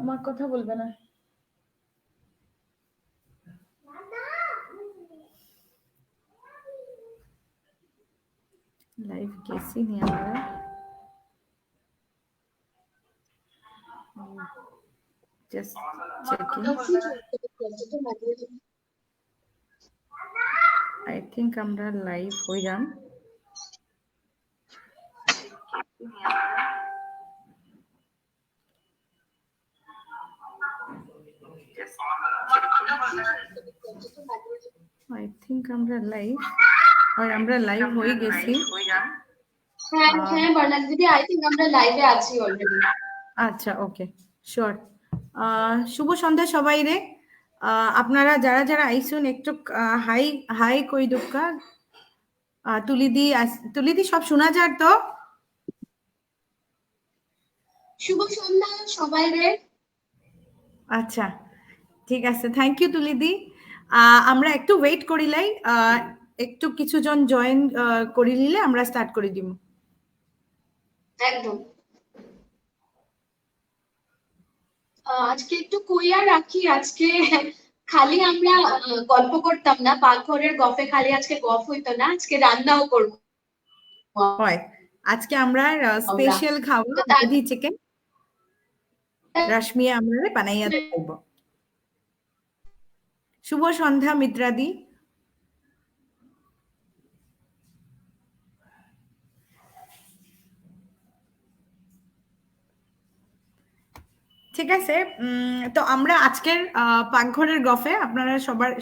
মা কথা বলবে না। লাইভ গেছি নি আমরা। Just checking. I think আমরা লাইভ হইলাম। I think আমরা লাইভ হয়ে গেছি। হ্যাঁ বর্ণালী দিদি, I think আমরা লাইভে আছি অলরেডি। আচ্ছা, ওকে, শিওর। শুভ সন্ধ্যা সবাই রে। আপনারা যারা যারা আইসুন একটু হাই হাই কই দুক্কা। তুলিদি সব শোনা যায় তো? শুভ সন্ধ্যা সবাই রে। আচ্ছা, ঠিক আছে, থ্যাংক ইউ তুলিদি। আমরা একটু ওয়েট করিলাই, একটু কিছুজন জয়েন করে নিলে আমরা স্টার্ট করে দিব। একদম। আজকে একটু কুইয়ার রাখি। আজকে খালি আমরা গল্প করতাম না, পাকঘরের গফে খালি আজকে গফ হইতো না, আজকে রান্নাও করব। হয়, আজকে আমরা স্পেশাল খাওয়া আবধি চিকেন রশ্মি আমরা বানাইয়া দেখাইব। শুভ সন্ধ্যা মিত্রাদি। ঠিক আছে, তো আমরা আজকের পাকঘরের গফে আপনারা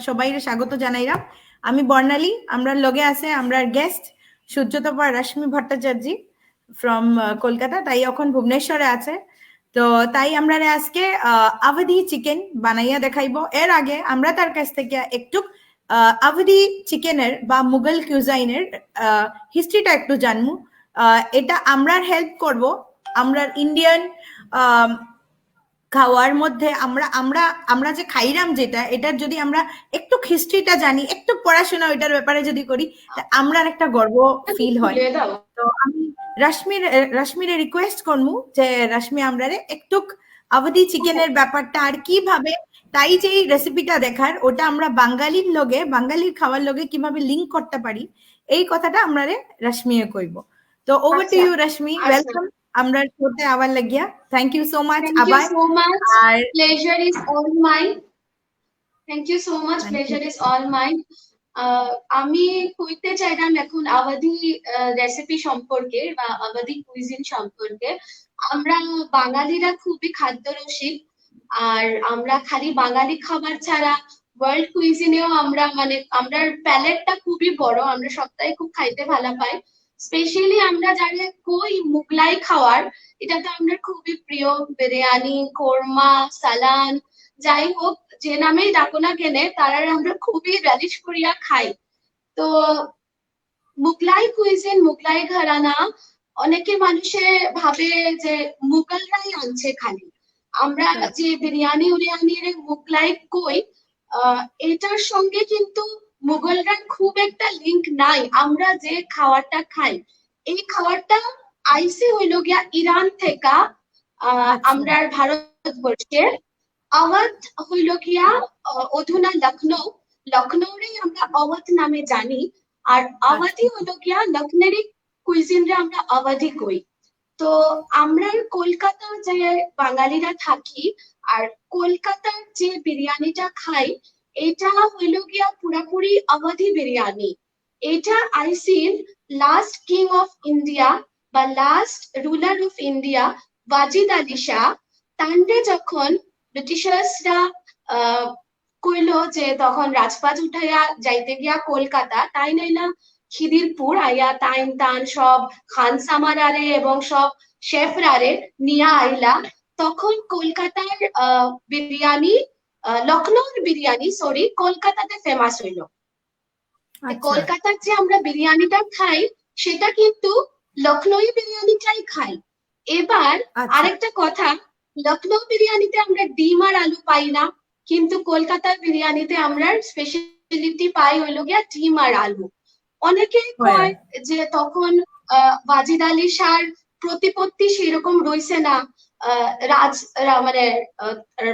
সবাই স্বাগত জানাইলাম। আমি বর্ণালী, আমরা লগে আছে আমরা গেস্ট সূর্যতপা রশ্মি ভট্টাচার্য ফ্রম কলকাতা, তাই এখন ভুবনেশ্বরে আছে। তো তাই আমরা আজকে আবধি চিকেন বানাইয়া দেখাইব। এর আগে আমরা তার কাছ থেকে একটু আবধি চিকেনের বা মুঘল কিউজাইনের হিস্ট্রিটা একটু জানবো। এটা আমরা হেল্প করব আমরা ইন্ডিয়ান খাওয়ার মধ্যে আমরা আমরা আমরা যে খাইরাম যেটা, এটার যদি আমরা একটু হিস্ট্রিটা জানি, একটু পড়াশোনা ওইটার ব্যাপারে যদি করি, আমরা একটা গর্ব ফিল হয়। তো আমি রশ্মিরে রিকোয়েস্ট করবো যে রশ্মি আমরা একটু আবধি চিকেনের ব্যাপারটা আর কিভাবে তাই যে রেসিপিটা দেখার ওটা আমরা বাঙালির খাওয়ার লগে কিভাবে লিঙ্ক করতে পারি, এই কথাটা আমরা রশ্মিয়ে কইব। তো over to you Rashmi, welcome আমরা শোতে আবার লাগিয়া। Thank you so much. আবার pleasure is all mine. Thank you so much, pleasure is all mine. আমি কইতে চাইলাম এখন আবধি রেসিপি সম্পর্কে বা আবধি কুইজিন সম্পর্কে। আমরা বাঙালিরা খুবই খাদ্যরসিক, আর আমরা খালি বাঙালি খাবার ছাড়া ওয়ার্ল্ড কুইজিনেও আমরা আমরা প্যালেটটা খুবই বড়, আমরা সপ্তাহে খুব খাইতে ভালো পাই। স্পেশালি আমরা যারা কই মুগলাই খাওয়ার, এটা তো আমরা খুবই প্রিয়। বিরিয়ানি, কোরমা, সালান, যাই হোক যে নামেই ডাকো না কেনে, তারা আমরা খুবই রেলিশ করিয়া খাই। তো মুগলাই কুইজিন, মুগলাই ঘরানা, অনেকে মানুষে ভাবে যে মুঘলরাই আনছে খালি। আমরা যে বিরিয়ানি উরিয়ানির মুগলাই কই, এটার সঙ্গে কিন্তু মুঘলরা খুব একটা লিঙ্ক নাই। আমরা যে খাবারটা খাই, এই খাবারটা আইসি হইল গিয়া ইরান থেকে আমরা ভারতবর্ষের। আওয়াধ হইল গিয়া অধুনা লখনৌরে আমরা আওয়াধ নামে জানি। আর আওয়াধি হইল গিয়া লখনৌরি কুইজিনরে আমরা আওয়াধি কই। তো আমরা কলকাতা যে বাঙালিরা থাকি আর কলকাতার যে বিরিয়ানিটা খাই, এটা হইল গিয়া পুরাপুরি আওয়াধি বিরিয়ানি। এটা আইসিন লাস্ট কিং অফ ইন্ডিয়া বা last ruler of India Wajid Ali Shah, তান্ডে যখন ব্রিটিশার্সরা কইলো যে তখন রাজপাট উঠাইয়া যাইতে গিয়া কলকাতা, তাই নাইলা খিদিরপুর আইয়া তাইন তান সব খানসামারারে এবং সব শেফরারে নিয়া আইলা, তখন কলকাতার বিরিয়ানি, লখনৌর বিরিয়ানি সরি কলকাতাতে ফেমাস হইলো। কলকাতার যে আমরা বিরিয়ানিটা খাই, সেটা কিন্তু লখনৌ বিরিয়ানিটাই খাই। এবার আরেকটা কথা, লখনৌ বিরিয়ানিতে আমরা ডিম আর আলু পাই না, কিন্তু কলকাতার বিরিয়ানিতে আমরা স্পেশালিটি পাই হইল গিয়া ডিম আর আলু। অনেকেই কয় যে তখন ওয়াজিদ আলী শাহর প্রতিপত্তি সেরকম রইছে না, মানে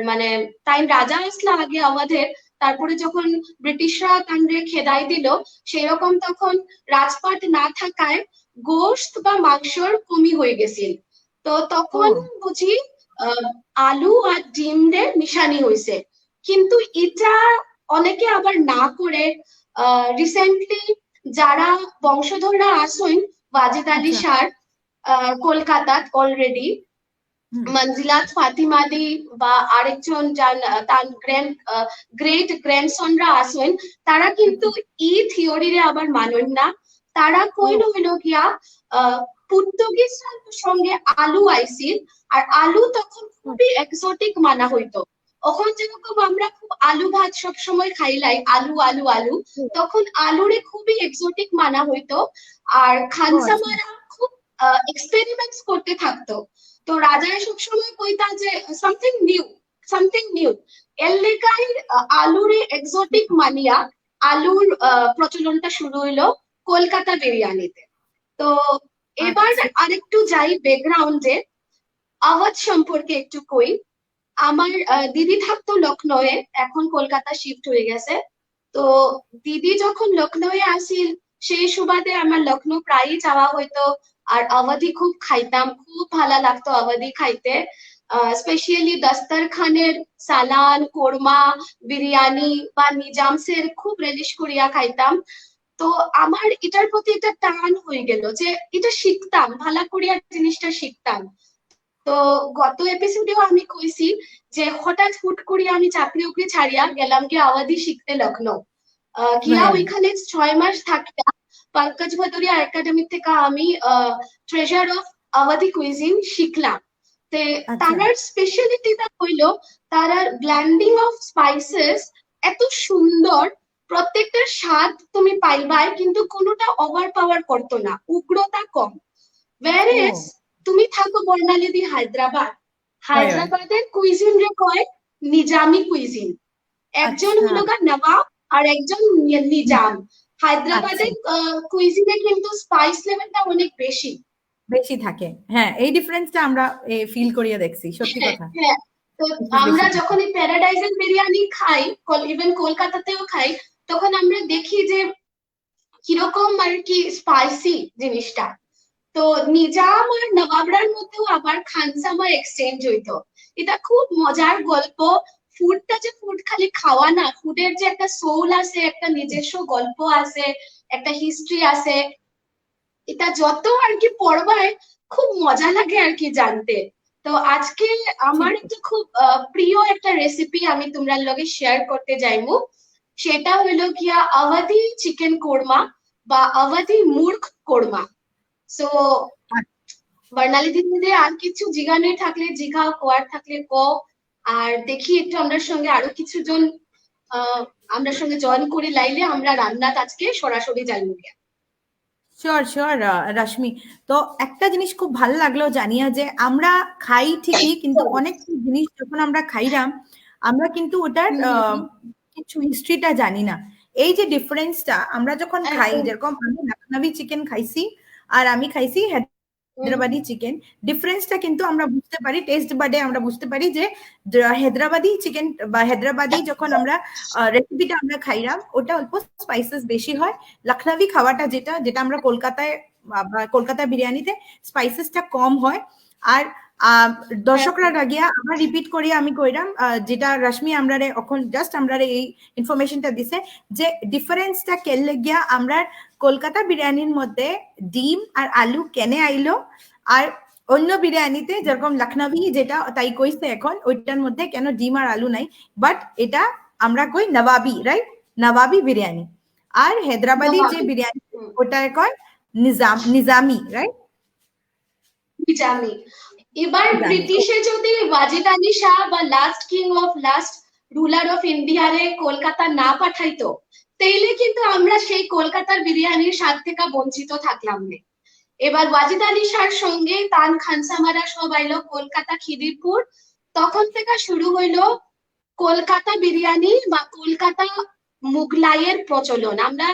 মানে তাই রাজা আসলা আগে আমাদের, তারপরে যখন ব্রিটিশরা তান্ডে খেদাই দিল, সেরকম তখন রাজপাট না থাকায় গোশত বা মাংসর কমি হয়ে গেছিল। তো তখন বুঝি আলু আর ডিম দের মিশানি হয়েছে। কিন্তু এটা অনেকে আবার না করে রিসেন্টলি যারা বংশধররা আসেন ওয়াজিদ আলী শাহর কলকাতাত অলরেডি, মঞ্জিলাত ফাতিমাদি বা আরেকজন যান তার গ্রেট গ্র্যান্ডসনরা আসেন, তারা কিন্তু এই থিওরিরে আবার মানেন না। তারা কইল হইল গিয়া পর্তুগিজ সঙ্গে আলু আইসিল, আর আলু তখন খুবই এক্সোটিক মানা হইতো। এখন যেরকম আমরা খুব আলু ভাত সব সময় খাইলাই, আলু আলু আলু, তখন আলুরে খুবই এক্সোটিক মানা হইতো। আর খানসামারা খুব এক্সপেরিমেন্টস করতে থাকতো। তো রাজায় সবসময় কইতা যে সামথিং নিউ, এর লেগাই আলুরে এক্সোটিক মানিয়া আলুর প্রচলনটা শুরু হইলো কলকাতা বিরিয়ানিতে। তো এবার আরেকটু যাই ব্যাকগ্রাউন্ডে, আওয়াজ সম্পর্কে একটু কই। আমার দিদি থাকতো লখনৌয়ে, এখন কলকাতা শিফট হয়ে গেছে। তো দিদি যখন লখনৌয়ে আসিল, সেই সুবাদে আমার লখনৌ প্রায়ই যাওয়া হইতো। আর আওয়াধি খুব খাইতাম, খুব ভালো লাগতো আওয়াধি খাইতে। স্পেশালি দস্তরখানের সালান, কোরমা, বিরিয়ানি বা নিজামসের খুব রেলিশ করিয়া খাইতাম। তো আমার এটার প্রতি একটা টান হয়ে গেল যে এটা শিখতাম, ভালো করিয়া জিনিসটা শিখতাম। তো গত এপিসোডেও আমি কইছি যে হঠাৎ হুট করে আমি চাকরি উকরি ছাড়িয়া গেলাম কি আওয়াধি শিখতে লখনৌ। গিয়া ওইখানে 6 মাস থাকিয়া পঙ্কজ ভদুরিয়া একাডেমি থেকে আমি ট্রেজার অফ আওয়াধি কুইজিন শিখলাম। তে তারার স্পেশালিটিটা হইলো তারার ব্লেন্ডিং অফ স্পাইসেস এত সুন্দর, প্রত্যেকটার স্বাদ তুমি পাইবাই, কিন্তু কোনোটা ওভার পাওয়ার করতো না, উগ্রতা কম। whereas তুমি থাকো বর্ণালীদি হায়দ্রাবাদের কুইজিন রে কয় নিজামি কুইজিন। একজন হলো গা নবাব আর একজন নিজাম। হায়দ্রাবাদের কুইজিনে কিন্তু স্পাইস লেভেলটা অনেক বেশি বেশি থাকে। হ্যাঁ, এই ডিফারেন্সটা আমরা ফিল করিয়া দেখছি, সত্যি কথা। হ্যাঁ, তো আমরা যখন এই প্যারাডাইজের বিরিয়ানি খাই, ইভেন কলকাতাতেও খাই, তখন আমরা দেখি যে কিরকম আর কি স্পাইসি জিনিসটা। তো নিজাম আর নবাবরার মধ্যেও আবার খানসামা এক্সচেঞ্জ হইতো। এটা খুব মজার গল্প। ফুডটা যে ফুড খালি খাওয়া না, ফুডের যে একটা সোল আছে, একটা নিজস্ব গল্প আছে, একটা হিস্ট্রি আছে, এটা যত আর কি পড়বায় খুব মজা লাগে আর কি জানতে। তো আজকে আমার একটা খুব প্রিয় একটা রেসিপি আমি তোমরা লগে শেয়ার করতে যাইমু। সেটা হইলো গিয়া আওয়াধি চিকেন কোরমা বা আওয়াধি মুর্গ কোরমা। সো বর্ণালী দিদি আর কিছু জিগানে থাকলে জিগা, কোয়ার থাকলে ক। আর দেখি একটু আমরা সঙ্গে আরো কিছু জন আমরা সঙ্গে জয়েন করে লাইলে আমরা রান্নাত আজকে সরাসরি যাইব গিয়া। শিওর রাশমি। তো একটা জিনিস খুব ভালো লাগলো জানিয়া যে আমরা খাই ঠিকই, কিন্তু অনেক জিনিস যখন আমরা খাইলাম আমরা কিন্তু ওটার কিছু হিস্ট্রিটা জানি না। এই যে ডিফারেন্সটা আমরা যখন খাই, যেরকম আমি লখনবি চিকেন খাইছি আর আমি খাইছি হায়দ্রাবাদি চিকেন, ডিফারেন্সটা কিন্তু আমরা বুঝতে পারি, টেস্ট বাডে আমরা বুঝতে পারি যে হায়দ্রাবাদি চিকেন বা হায়দ্রাবাদি যখন আমরা রেসিপিটা আমরা খাইলাম ওটা অল্প স্পাইসেস বেশি হয়। লখনবি খাওয়াটা যেটা যেটা আমরা কলকাতা বিরিয়ানিতে স্পাইসেসটা কম হয়। আর দর্শকরা গিয়া আবার রিপিট করি আমি কইরাম যেটা রশ্মি আমরা এখন জাস্ট আমরা এই ইনফরমেশনটা দিছে যে ডিফারেন্সটা কেলে গিয়া আমরা কলকাতা বিরিয়ানির মধ্যে ডিম আর আলু কেনে আইলো, আর অন্য বিরিয়ানিতে যেরকম লখনবি যেটা তাই কইছে এখন ওইটার মধ্যে কেন ডিম আর আলু নাই, বাট এটা আমরা কই নবাবি, রাইট? নবাবি বিরিয়ানি। আর হায়দ্রাবাদি যে বিরিয়ানি ওটা কয় নিজামি, রাইট? নিজামি। এবার ব্রিটিশে যদি ওয়াজিদ আলী শাহ বা last king of last ruler of ইন্ডিয়ারে কলকাতা না পাঠাইতো, তাইলে কিন্তু আমরা সেই কলকাতার বিরিয়ানির স্বাদ থেকে বঞ্চিত থাকলাম না। এবার ওয়াজিদ আলী শাহর সঙ্গে তান খানসামারা সব আইলো কলকাতা খিদিরপুর, তখন থেকে শুরু হইলো কলকাতা বিরিয়ানি বা কলকাতা মুগলাইয়ের প্রচলন। আমরা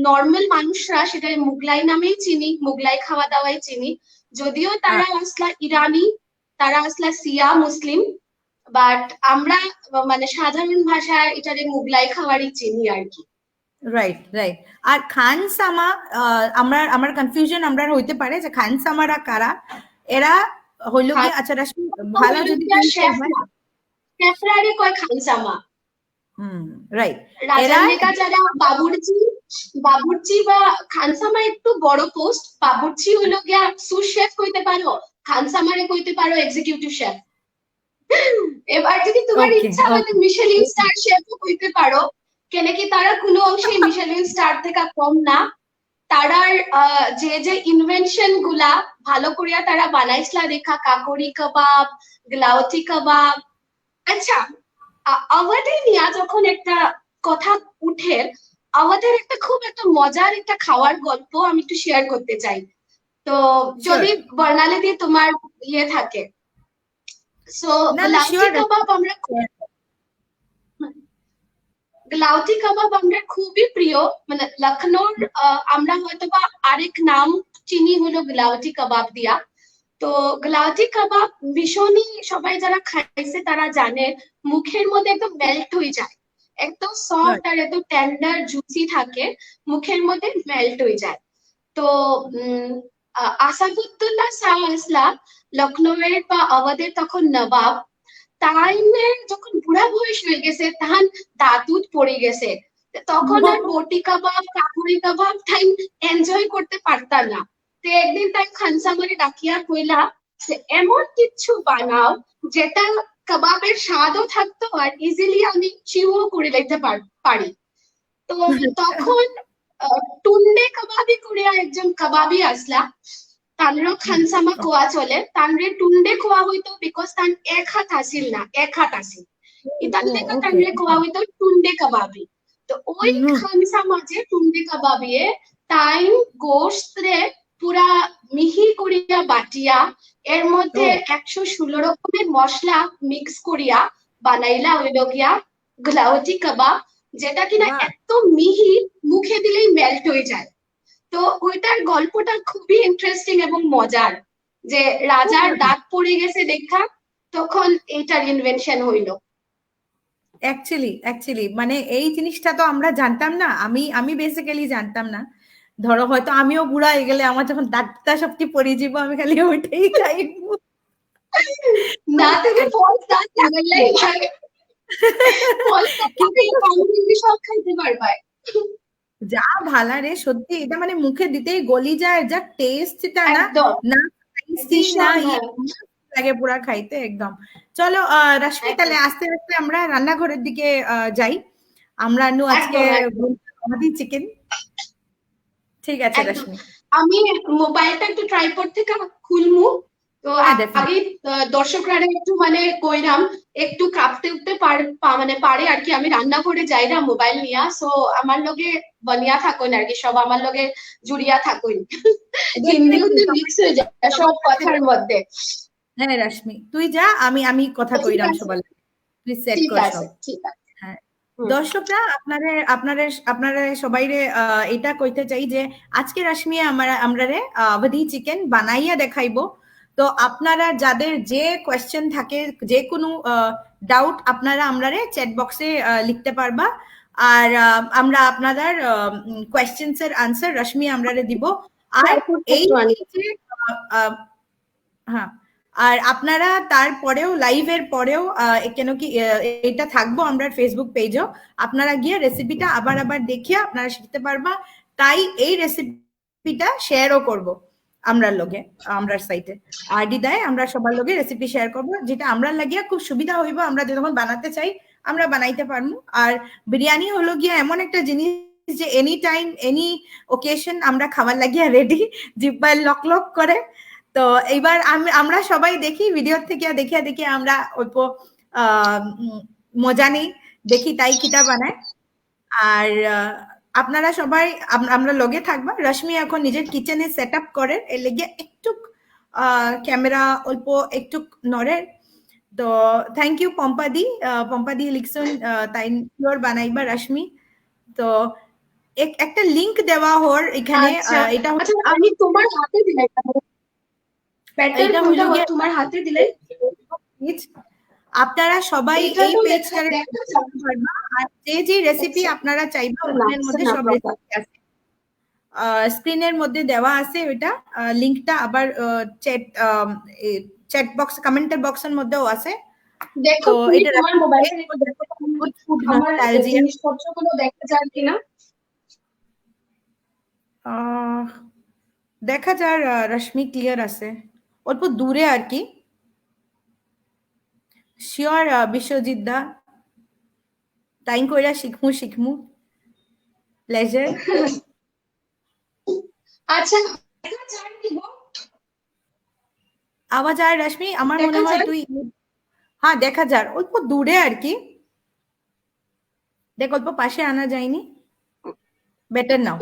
নর্মাল মানুষরা সেটা মুগলাই নামেই চিনি, মুগলাই খাওয়া দাওয়াই চিনি, যদিও তারা আসলা ইরানি তারা আসলা সিয়া মুসলিম, বাট আমরা মানে সাধারণ ভাষায় এটারে মুগলাই খাওয়ারই চিনি আর কি। Right right. আর খানসামা, আমার কনফিউশন আমরা হইতে পারে যে খানসামারা কারা, এরা হইল কি, আচ্ছা রাশমি ভালো যদি শেফরারে কয় খানসামা। রাইট। রাজার লেখা যারা বাবুর্চি বা খানসামা একটু বড় পোস্ট, বাবুর্চি হলো গিয়া সুস শেফ কইতে পারো, খানসামারে কইতে পারো এক্সিকিউটিভ শেফ। এবার যদি তোমার ইচ্ছা হয় মিশেলিন স্টার শেফও কইতে পারো, কেন কি তারা কোনো অংশে মিশেলিন স্টার থেকে কম না। তারার যে ইনভেনশন গুলা ভালো করিয়া তারা বানাইছিলা দেখা, কাকড়ি কাবাব, গ্লাউটি কাবাব। আচ্ছা, আওয়াধে নিয়া যখন একটা কথা উঠে, আওয়াধের একটা খুব একটা মজার একটা খাওয়ার গল্প আমি একটু শেয়ার করতে চাই। তো যদি বর্ণালী দিয়ে তোমার ইয়ে থাকে, সো গ্লাউটি কাবাব আমরা খুবই প্রিয়, মানে লখনৌর আমরা হয়তো বা আরেক নাম চিনি হলো গ্লাউটি কাবাব দিয়া। তো গ্লাউটি কাবাব ভীষণই সবাই যারা খাইছে তারা জানে, মুখের মধ্যে একদম মেল্ট হয়ে যায়, একদম সফট আর একদম টেন্ডার জুসি থাকে, মুখের মধ্যে মেল্ট হয়ে যায়। তো আসাদুদ্দৌলা শাহ আসলাম লখনৌয়ের বা আওয়াধের তখন নবাব, টাইমে যখন বুড়া বয়স হয়ে গেছে, তখন দাঁতুত পড়ে গেছে, তখন আর বটি কাবাব কাকুরি কাবাব টাইম এনজয় করতে পারতাম না। তো একদিন তাই খানসামারে ডাকিয়া কইলা যে এমন কিছু বানাও যেটা কাবাবের স্বাদও থাকতো আর ইজিলি আমি চিউও করে দিতে পারি। তো তখন টুন্ডে কাবাবি করে একজন কাবাবি আসলা, তানরও খানসামা কোয়া চলে, তানরে টুন্ডে কোয়া হইতো বিকজ তান এক হাত আসিল না, এক হাত আসিল, ইতান দেখা তানরে কোয়া হইতো টুন্ডে কাবাবি। তো ওই খানসামা যে টুন্ডে কাবাবিয়ে তাই গোশত রে পুরা মিহি করিয়া বাটিয়া এর মধ্যে 116 রকমের মশলা মিক্স করিয়া বানাইলা হইল গিয়া গ্লাউটি কাবাব, যেটা কিনা এত মিহি মুখে দিলেই মেল্ট হয়ে যায়। তো ওইটার গল্পটা খুবই ইন্টারেস্টিং এবং মজার, যে রাজার দাঁত পড়ে গেছে দেখা তখন এইটার ইনভেনশন হইলো। অ্যাকচুয়ালি মানে এই জিনিসটা তো আমরা জানতাম না, আমি বেসিক্যালি জানতাম না। ধরো হয়তো আমিও বুড়া হয়ে গেলে আমার যখন দাঁতটা সবটি পড়ে যাবো, আমি খালি ওইটাই খাইবো। না তুমি ফলস দাঁত লাগাইলাই ভাই, ফলস দাঁত লাগাইলে সব খাইতে পারবা। যা ভালা রে সত্যি, এটা মানে মুখে দিতেই গলি যায়, যা টেস্টটা না না লাগে পুরা খাইতে একদম। চলো রশ্মি, তাহলে আস্তে আস্তে আমরা রান্নাঘরের দিকে যাই। আমরা আজকে চিকেন, ঠিক আছে রশ্মি? আমি মোবাইলটা একটু ট্রাইপড থেকে খুলমু, তো আগে দর্শকরা একটু মানে কইরাম একটু কাঁপতে উঠতে মানে পারে আর কি, আমি রান্না করে যাই না মোবাইল নিয়া, সো আমার লগে বনিয়া থাকুন আর কি, সব আমার লগে জুড়িয়া থাকুন, হিন্দি মিক্স হয়ে যায় সব কথার মধ্যে। হ্যাঁ রশ্মি, তুই যা, আমি কথা কইরাম সবার, তুই সেট কর সব। ঠিক আছে। হ্যাঁ দর্শকরা, আপনারা সবাইরে এটা কইতে চাই যে আজকে রশ্মি আমরা আওয়াধি চিকেন বানাইয়া দেখাইবো। তো আপনারা যাদের যে কোয়েশ্চেন থাকে, যে কোনো ডাউট আপনারা আমরারে চ্যাট বক্সে লিখতে পারবা, আর আমরা আপনাদের কোয়েশ্চেন্স এর আনসার রশ্মি আমরারে দিব। আর এই হ্যাঁ, আর আপনারা তারপরেও লাইভের পরেও কেন কি এটা থাকবো আমরা ফেসবুক পেজও, আপনারা গিয়ে রেসিপিটা আবার দেখিয়ে আপনারা শিখতে পারবা। তাই এই রেসিপিটা শেয়ারও করব আমরার লগে, আমরার সাইটে আইডি দেয়, আমরা সবার লগে রেসিপি শেয়ার করব, যেটা আমরা লাগিয়া খুব সুবিধা হইব, আমরা যখন বানাতে চাই আমরা বানাইতে পারবো। আর বিরিয়ানি হলো গিয়া এমন একটা জিনিস যে এনি টাইম এনি ওকেশন আমরা খাবার লাগিয়া রেডি, জিব্বায় লক লক করে। তো এইবার আমরা সবাই দেখি ভিডিও থেকে দেখে আমরা অল্প মজা নেই, দেখি তাই কিটা বানায়। আর আপনারা সবাই আমরা লগে থাকবা। রশ্মি এখন নিজের কিচেনে সেট আপ করে, এর লেগে একটু ক্যামেরা অল্প একটু নড়ে। তো থ্যাংক ইউ পম্পাদি লিখছুন তাই বানাইবা রশ্মি। তো একটা লিংক দেওয়া হর এখানে, এটা আমি তোমার হাতে দিলাম। প্যাটার্ন এটা কোনটা হইল গিয়ে তোমার হাতে দিলে? আপনারা সবাই এটা এই তো পেজটারে দেখা যাবে। পারবা, আর যে যে রেসিপি আচ্ছা, আপনারা চাইবা না ওখানের মধ্যে না সব প্রপার। রেসিপি আছে। স্ক্রিনের মধ্যে দেওয়া আছে ওইটা, লিংকটা আবার চ্যাট চ্যাট বক্স, কমেন্টের বক্সের মধ্যেও আছে। দেখো তো তুমি এটা তোমার মোবাইল থেকে একটু দেখো ফুড আমার নস্টালজিয়া, জিনিসপত্রগুলো দেখা যায় কিনা। দেখা যায় রশ্মি ক্লিয়ার আছে, অল্প দূরে আর কি। শিওর বিশ্বজিৎ দা, টাইম কইরা শিখমু প্লেজার। আচ্ছা, দেখা যায় কি গো? আওয়াজ আর রশ্মি আমার মনে দেখা হয় যায়? তুই, হ্যাঁ দেখা যার অল্প দূরে আর কি, দেখ অল্প পাশে আনা যায়নি, বেটার নাও।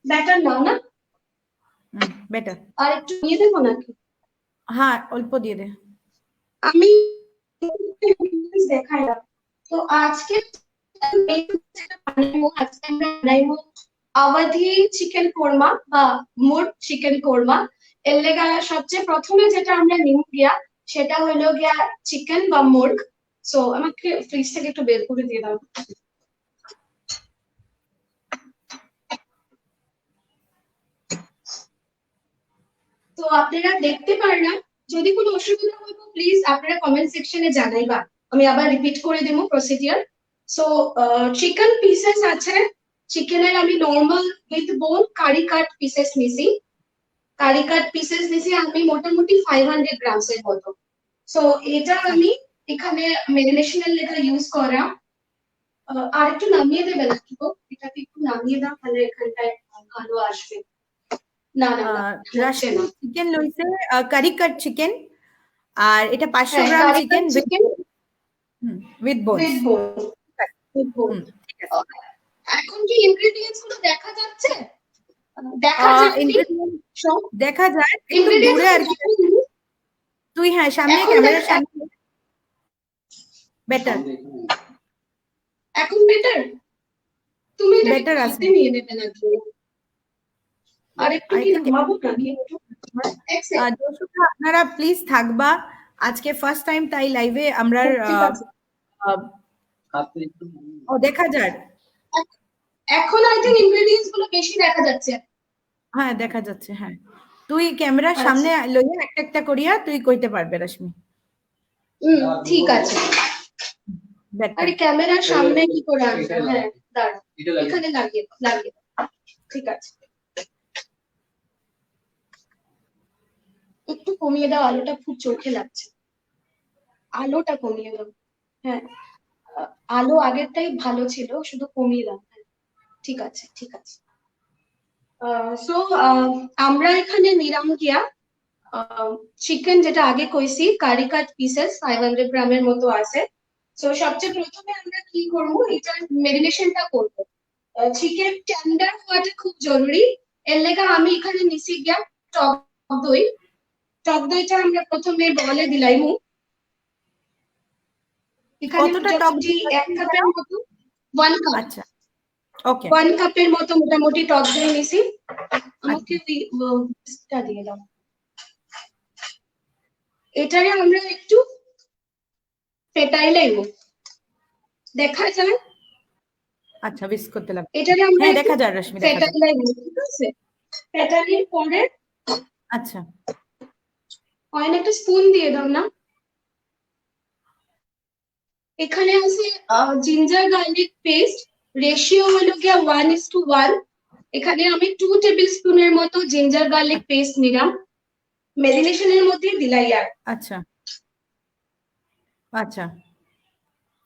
ব্যাটার নাও না? বেটার, আর একটু নিয়ে দেবো নাকি? হ্যাঁ অল্প দিয়ে দে। আমি দেখাই না তো আজকে আজকে আমরা বানাইবো আওয়াধি চিকেন কোরমা বা মুর্গ চিকেন কোরমা। এর লেগা সবচেয়ে প্রথমে যেটা আমরা নিব গিয়া সেটা হলো গিয়া চিকেন বা মুর্গ। সো আমাকে ফ্রিজ থেকে একটু বের করে দিয়ে দাও। তো আপনারা দেখতে পারলাম, যদি কোনো অসুবিধা হয় প্লিজ আপনারা কমেন্ট সেকশনে জানাইবা, আমি আবার রিপিট করে দেবো প্রসিডিউর। সো চিকেন পিসেস আছে, চিকেনের আমি নর্মাল উইথ বোন কারি কাট পিসেস নিছি। কারি কাট পিসেস নিছি আমি মোটামুটি 500 গ্রামস এর মতো। সো এটা আমি এখানে মেরিনেশনের লেগে ইউজ করা। আর একটু নামিয়ে দেবে নাকি গো? এটাকে একটু নামিয়ে দাও, তাহলে এখানটায় ভালো আসবে। না না না, হচ্ছে রাশমি না। চিকেন লইছে, কারি কাট চিকেন, আর এটা 500 হ্যাঁ, gram curry cut chicken chicken with bones. With bone. With bone. ঠিক আছে। এখন কি ইনগ্রেডিয়েন্টস গুলো দেখা যাচ্ছে? দেখা যায় কি ইনগ্রেডিয়েন্ট সব দেখা যায় একটু ইনগ্রেডিয়েন্টস দূরে গুলো আর কি, দেখা যায়? তুই হ্যাঁ সামনে এখন ক্যামেরার দেখা সামনে, বেটার, এখন বেটার। তুমি এটা একটু বেটার আছে। হাতে নিয়ে নেবে নাকি? আর একটু আই কি থিঙ্ক নামাবো নাকি একটু? এক সেকেন্ড। দর্শকরা আপনারা প্লিজ থাকবা, আজকে ফার্স্ট টাইম তাই লাইভে আমরা ঠিক আছে। ও দেখা যায়, এখন আই থিঙ্ক ইনগ্রেডিয়েন্টস গুলো বেশি দেখা যাচ্ছে। হ্যাঁ দেখা যাচ্ছে, হ্যাঁ তুই ক্যামেরার আচ্ছা, সামনে লইয়া একটা একটা করিয়া তুই কইতে পারবে রশ্মি। ঠিক আছে। বেটার, আরে ক্যামেরার সামনে কি করে আসবে? হ্যাঁ, দাঁড়া, এখানে লাগিয়ে লাগিয়ে ঠিক আছে। একটু কমিয়ে দাও, আলোটা খুব চোখে লাগছে। আলোটা কমিয়ে দাও। হ্যাঁ, আলো আগেরটাই ভালো ছিল, শুধু কমিয়ে দাও। হ্যাঁ, ঠিক আছে ঠিক আছে। সো আমরা এখানে নিলাম গিয়া চিকেন, যেটা আগে কইছি কারি কাট পিসেস 500 গ্রামের মতো আছে। সো সবচেয়ে প্রথমে আমরা কি করব, এটা মেরিনেশনটা করব। চিকেন টেন্ডার হওয়াটা খুব জরুরি। এর লেগে আমি এখানে নিছি গিয়া টক দই। টক দইটা আমরা প্রথমে বলে দিলাইমু। এখানে কতটা টক মোটামুটি দই 1 কাপের মতো, 1 কাপ, আচ্ছা ওকে 1 কাপের মতো মোটামুটি টক দই নিছি। আমাকে আচ্ছা বিস্কটা দিয়ে দাও। এটারে আমরা একটু ফেটাই লাইব, দেখা যায়। আচ্ছা বিস করতে লাগবে, এটারে আমরা হ্যাঁ একটু দেখা যায় রশ্মি দেখা ফেটাই যায়। লাইব, ঠিক আছে? ফেটানোর পরে আচ্ছা অয়েন একটা স্পুন দিয়ে দাও না। এখানে আছে জিঞ্জার গার্লিক পেস্ট, রেশিও হলো গিয়া 1:1। এখানে আমি 2 টেবিল স্পুনের মতো জিঞ্জার গার্লিক পেস্ট নিলাম, মেরিনেশনের মধ্যে দিলাই। আর আচ্ছা আচ্ছা,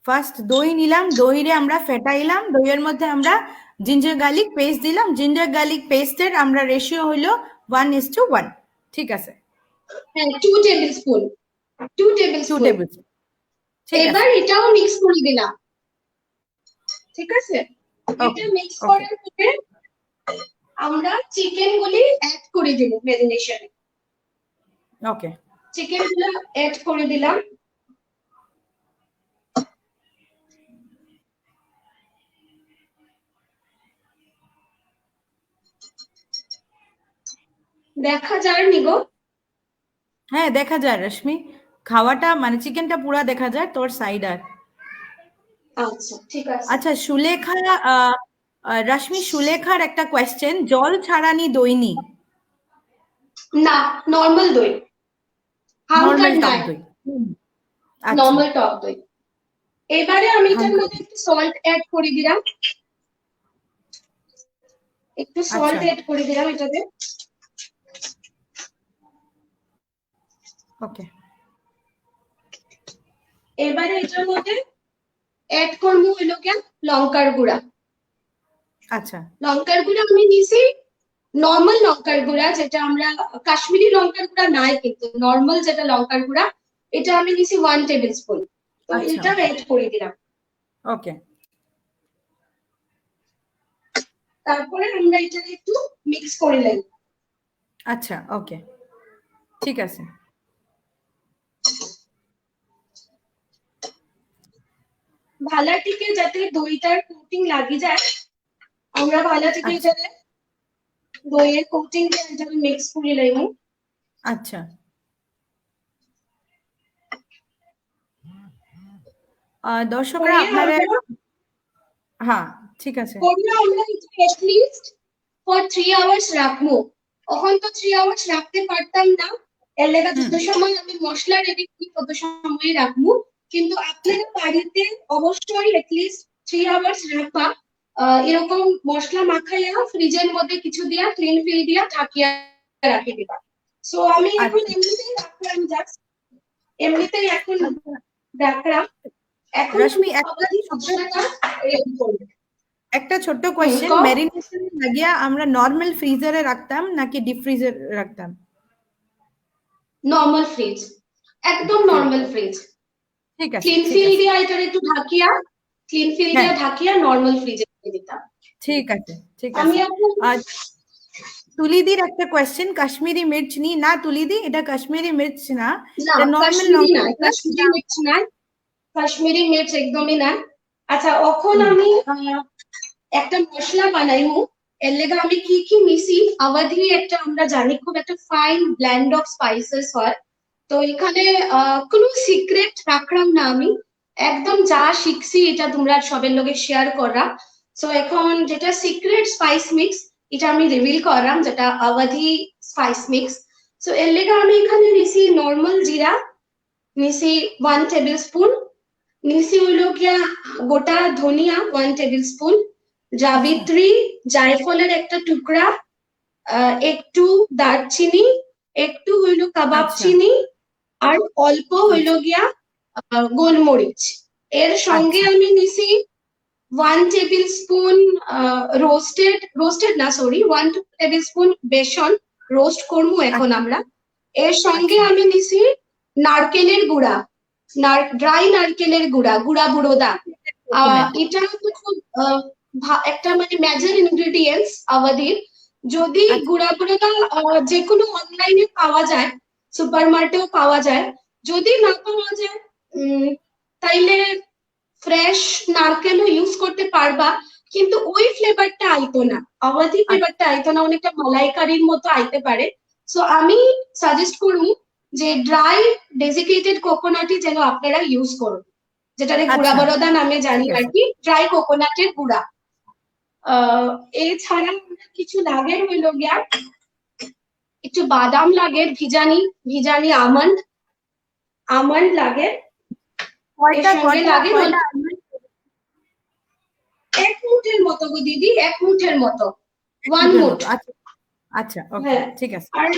ফার্স্ট দই নিলাম, দইরে আমরা ফেটাইলাম, দইয়ের মধ্যে আমরা জিঞ্জার গার্লিক পেস্ট দিলাম, জিঞ্জার গার্লিক পেস্টের আমরা রেশিও হইলো 1:1। ঠিক আছে, হ্যাঁ, 2 table spoon, 2 table 2 spoon. Table, ঠিক এবার আছে এটাও মিক্স করে দিলাম, ঠিক আছে? ওকে এটা মিক্স ওকে করার পরে আমরা চিকেন গুলি অ্যাড করে দিব মেরিনেশনে। ওকে চিকেন গুলো অ্যাড করে দিলাম। দেখা যায়নি গো। হ্যাঁ দেখা যায় রশ্মি, খাওয়াটা মানে চিকেনটা পুরা দেখা যায়, তোর সাইড আর। আচ্ছা ঠিক আছে। আচ্ছা সুলেখা, রশ্মি সুলেখার একটা কোয়েশ্চেন, জল ছাড়ানি দইনি। না, নর্মাল দই, হালকা নর্মাল টক নাই, দই। আচ্ছা। নর্মাল টক দই। এবারে আমি এটার হালকা। মধ্যে একটু সল্ট অ্যাড করে দিলাম, একটু আচ্ছা সল্ট অ্যাড করে দিলাম এটাতে। ওকে। এবারে এটার মধ্যে অ্যাড করবো হইলো গিয়া লঙ্কার গুঁড়া। আচ্ছা লঙ্কার গুঁড়া আমি নিছি নর্মাল লঙ্কার গুঁড়া, যেটা আমরা কাশ্মীরি লঙ্কার গুঁড়া নাই, কিন্তু নর্মাল যেটা লঙ্কার গুঁড়া, এটা আমি নিছি 1 টেবিল স্পুন। তো আচ্ছা এটা অ্যাড করে দিলাম। ওকে। তারপরে আমরা এটা একটু মিক্স করে নেব। আচ্ছা ওকে ঠিক আছে। ভালাটিকে যাতে দইটার কোটিং লাগি যায়, আমরা ভালাটিকে আচ্ছা এটাতে দইয়ের কোটিং দিয়ে এটাকে মিক্স করে নেব। আচ্ছা দর্শকরা করে আপনারা, আমরা হ্যাঁ ঠিক আছে। আমরা এটলিস্ট ফর 3 আওয়ার্স রাখবো। এখন তো 3 আওয়ার্স রাখতে পারতাম না, এর লেগে যত সময় আমি মশলা রেডি করি তত সময় রাখবো। কিন্তু আপনারা বাড়িতে অবশ্যই এটলিস্ট 3 আওয়ার্স রাখবা। এরকম মশলা মাখাইয়া ফ্রিজের মধ্যে কিছু দিয়া ক্লিন ফিল দিয়া ঢাকিয়া রাখি দিবা। সো আমি এখন আচ্ছা এমনিতেই রাখলাম, জাস্ট এমনিতেই এখন রাখলাম। এখন রশ্মি আমি একটা আবার ছোট্ট, মশলাটা রেডি করবো। একটা ছোট্ট কোয়েশ্চেন, কম ম্যারিনেশন লাগিয়া আমরা নর্মাল ফ্রিজারে রাখতাম নাকি ডিপ ফ্রিজারে রাখতাম? নর্মাল ফ্রিজ, একদম ফ্রিজ, নর্মাল ফ্রিজ। ঠিক আছে ক্লিন ঠিক ফিল আছে। দিয়া এটা একটু ঢাকিয়া, ক্লিন ফিল হ্যাঁ দিয়া ঢাকিয়া নর্মাল ফ্রিজে দিয়ে দিতাম। ঠিক আছে ঠিক আমি আছে। এখন আর তুলিদির একটা কোয়েশ্চেন, কাশ্মীরি মির্চ নি না তুলিদি, এটা কাশ্মীরি মির্চ না, না, এটা নর্মাল কাশ্মীরি লঙ্কা না, গুঁড়া, কাশ্মীরি এটা মির্চ না, কাশ্মীরি মির্চ একদমই না। আচ্ছা এখন হুম আমি একটা মশলা বানাইমু। এর লেগে আমি কি কি মিশি, আওয়াধি একটা আমরা জানি খুব একটা ফাইন ব্লেন্ড অফ স্পাইসেস হয়। তো এখানে কোনো সিক্রেট রাখলাম না আমি, একদম যা শিখছি এটা তোমরা সবের লগে শেয়ার করা। সো এখন যেটা সিক্রেট স্পাইস মিক্স, এটা আমি রিভিল করলাম, যেটা আওয়াধি স্পাইস মিক্স। সো এর লেগে আমি এখানে নিছি নর্মাল জিরা, নিছি 1 টেবিল স্পুন, নিছি হইলো গিয়া গোটা ধনিয়া 1 টেবিল স্পুন, আচ্ছা জাবিত্রী, জায়ফলের একটা টুকরা, একটু দারচিনি, একটু হইলো কাবাব আচ্ছা চিনি, আর অল্প হইলো আচ্ছা গিয়া গোলমরিচ। এর সঙ্গে আচ্ছা আমি নিছি 1 টেবিল স্পুন রোস্টেড না সরি 1 টেবিল স্পুন বেসন, রোস্ট করবো এখন আচ্ছা আমরা। এর সঙ্গে আচ্ছা আমি নিছি নারকেলের গুঁড়া, ড্রাই নারকেলের গুঁড়া, গুঁড়া বুড়োদা। কোকোনাট। এটা তো খুব একটা মানে মেজর ইনগ্রেডিয়েন্টস আওয়াধির। যদি আচ্ছা গুঁড়া বুড়োদা যে কোনো অনলাইনে পাওয়া যায়, সুপার মার্কেটেও পাওয়া যায়। যদি না পাওয়া যায় তাইলে ফ্রেশ নারকেলও ইউজ করতে পারবা, কিন্তু ওই ফ্লেভারটা আইতো না, আওয়াধি ফ্লেভারটা আইতো না, অনেকটা মালাইকারির মতো আইতে পারে। সো আমি সাজেস্ট করবো যে ড্রাই ডেজিকেটেড কোকোনাটই যেন আপনারা ইউজ করুন, যেটারে গুঁড়া আচ্ছা বরদা নামে জানি ঠিক আর আছে। কি, ড্রাই কোকোনাটের গুঁড়া। এছাড়া কিছু লাগে হইল গিয়া একটু বাদাম লাগে, ভিজানি ভিজানি আমন্ড, আমন্ড লাগে। এর কয়টা সঙ্গে কয়টা লাগে কয়টা almond? 1 মুঠের মতো গো দিদি, 1 মুঠের মতো, 1 মুঠের মুঠ। মতো, আচ্ছা আচ্ছা ওকে হ্যাঁ, ঠিক আছে। আর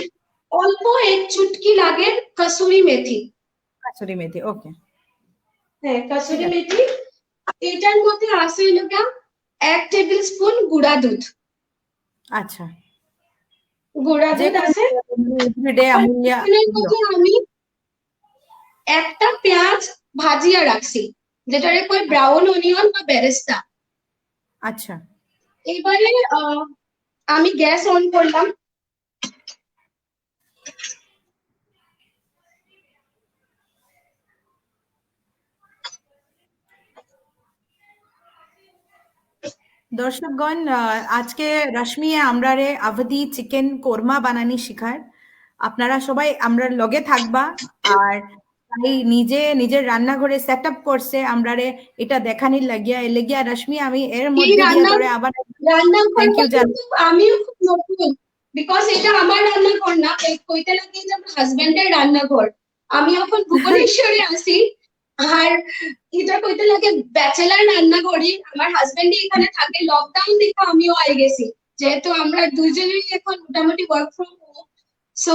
অল্প 1 চুটকি লাগে কসুরি মেথি। কাসুরি মেথি ওকে হ্যাঁ, ঠিক কসুরি আছে। মেথি। এটার মধ্যে আছে হলো গিয়া 1 টেবিল স্পুন গুঁড়া দুধ, আচ্ছা গুঁড়া যে দুধ কোনো আছে। এভরিডে আর আমুলিয়া এখানের দিও। মধ্যে আমি একটা পেঁয়াজ ভাজিয়া রাখছি, যেটারে কয় ব্রাউন অনিয়ন বা বেরেস্তা। আচ্ছা এবারে আমি গ্যাস অন করলাম। দর্শকগণ, আজকে রশ্মি আমরারে আভদি চিকেন কোরমা বানানি শিখার। আপনারা সবাই আমরা লগে থাকবা, আর তাই নিজে নিজের রান্নাঘরে সেট আপ করছে আমরারে এটা দেখানির লাগিয়া এ লেগিয়া রশ্মি আমি এর মধ্যে দিয়ে তোরে আবার থ্যাংক ইউ জান। আমিও খুব নতুন, বিকজ এটা আমার রান্নাঘর না, কইতে লাগে যে আমার হাজবেন্ডের রান্নাঘর। আমি এখন ভুবনেশ্বরে আছি, আর এটা কইতে লাগে ব্যাচেলার রান্নাঘরই। আমার হাজবেন্ডই এখানে থাকে, লকডাউন দেখে আমিও আই গেছি, যেহেতু আমরা দুজনেই এখন মোটামুটি ওয়ার্ক ফ্রম হোম। সো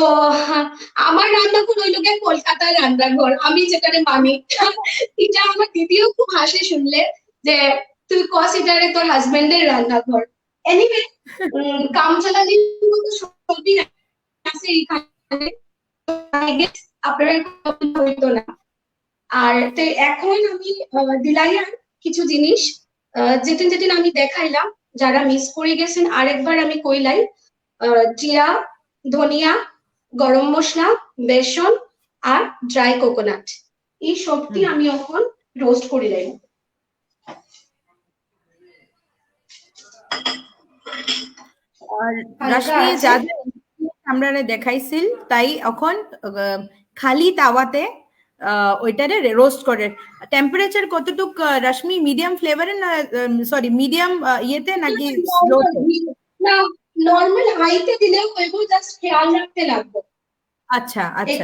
আমার রান্নাঘর ওই লোকের কলকাতার রান্নাঘর, আমি যেখানে মানি। এটা আমার দিদিও খুব হাসে শুনলে, যে তুই কস এটারে তোর হাজবেন্ডের রান্নাঘর। এনিওয়ে, কাম চালানির মতো সবই আছে এখানে, আপনারা হইতো না। আর এখন আমি দিলাইয়ার কিছু জিনিস যেদিন যেদিন আমি দেখাইলাম, যারা মিস করে গেছেন আরেকবার আমি কইলাই। জিরা, ধনিয়া, গরম মশলা, বেসন আর ড্রাই কোকোনাট, এই সবটি আমি এখন রোস্ট করে দেব। আর রশ্মি যা আমরা দেখাইছিল তাই এখন খালি তাওয়াতে ওইটারে রোস্ট করে। টেম্পারেচার কতটুক রশ্মি? মিডিয়াম ফ্লেভারে না, সরি মিডিয়াম ইয়েতে নাকি স্লোতে? না, নরমাল হাইতে দিলেও হইব, জাস্ট খেয়াল রাখতে লাগবে। আচ্ছা আচ্ছা,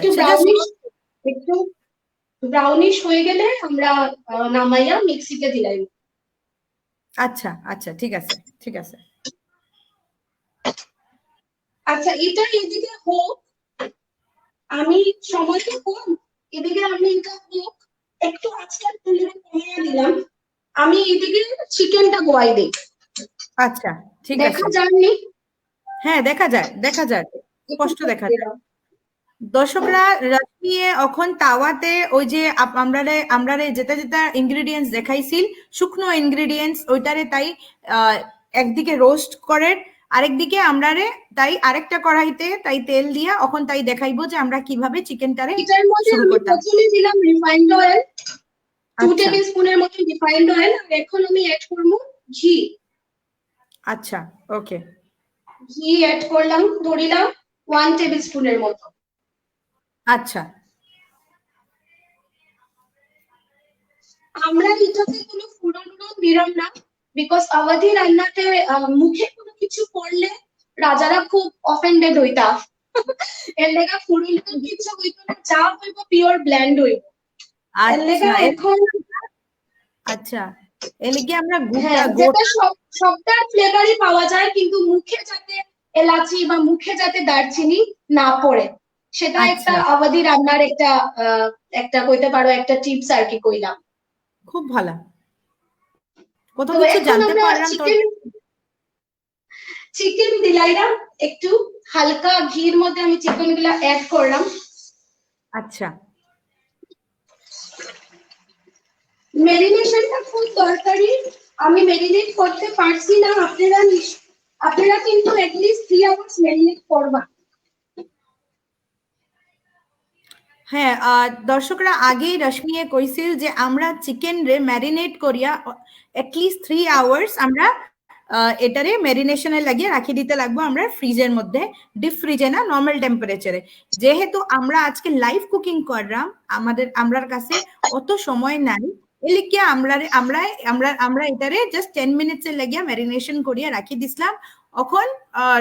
একটু ব্রাউনিশ হয়ে গেলে আমরা নামাইয়া মিক্সিতে দিলাই। আচ্ছা আচ্ছা, ঠিক আছে ঠিক আছে। আচ্ছা, এটা এদিকে হোক, আমি সময়টা কম, এদিকে আমি এটা হোক, একটু আজকাল কমিয়ে দিলাম, আমি এদিকে চিকেনটা গোয়াই দিই। আচ্ছা ঠিক আছে। দেখা যায়নি? হ্যাঁ দেখা যায়, দেখা যায়, স্পষ্ট দেখা যায়। দর্শকরা, রশ্মি এখন তাওয়াতে ওই যে আমরা যেটা যেটা ইনগ্রেডিয়েন্টস দেখাইছিল, শুকনো ইনগ্রেডিয়েন্টস, ওইটারে তাই একদিকে রোস্ট করে, আরেকদিকে আমরারে তাই আরেকটা কড়াইতে তাই তেল দিয়া এখন তাই দেখাইবো যে আমরা কিভাবে চিকেনটারে শুরু করতাম। প্রথমে দিলাম রিফাইন্ড অয়েল, 2 টেবিলস্পুনের মতো রিফাইন্ড অয়েল, আর এখন আমি অ্যাড করব ঘি। আচ্ছা, ওকে। ঘি অ্যাড করলাম, ধরিলাম 1 টেবিলস্পুনের মতো। আচ্ছা, আমরা এটাতে কোনো ফোড়ন দিলাম না, বিকজ আওয়াধি রান্নাতে মুখে কোনো কিছু পড়লে রাজারা খুব অফেন্ডেড হইতা। এর লেগা ফোড়ন কিছু হইতো না, যা হইব পিওর ব্ল্যান্ড হইব। এর লেগা এখন আচ্ছা, এর লেগে আমরা যেটা সবটা ফ্লেভারই পাওয়া যায়, কিন্তু মুখে যাতে এলাচি বা মুখে যাতে দারচিনি না পড়ে, সেটা একটা আওয়াধি রান্নার একটা কইতে পারো একটা টিপস আর কি কইলাম। খুব ভালো, কত কিছু জানতে পারলাম। চিকেন দিলাইলাম, একটু হালকা ঘির মধ্যে আমি চিকেন গুলা অ্যাড করলাম। আচ্ছা, মেরিনেশনটা খুব দরকারি, আমি মেরিনেট করতে পারছি না, আপনারা কিন্তু এটলিস্ট 3 আওয়ার্স মেরিনেট করবা। হ্যাঁ, দর্শকরা আগেই রশ্মি কইছিল যে আমরা চিকেন রে ম্যারিনেট করিয়া এটলিস্ট 3 আওয়ার্স আমরা এটারে ম্যারিনেশনে লাগিয়ে রাখি দিতে লাগবো আমরা ফ্রিজের মধ্যে, ডিপ ফ্রিজে না, নর্মাল টেম্পারেচারে। যেহেতু আমরা আজকে লাইভ কুকিং করলাম, আমরার কাছে অত সময় নাই, এলিকে আমরা এটারে জাস্ট 10 মিনিটসের লাগিয়া ম্যারিনেশন করিয়া রাখি দিছিলাম। এখন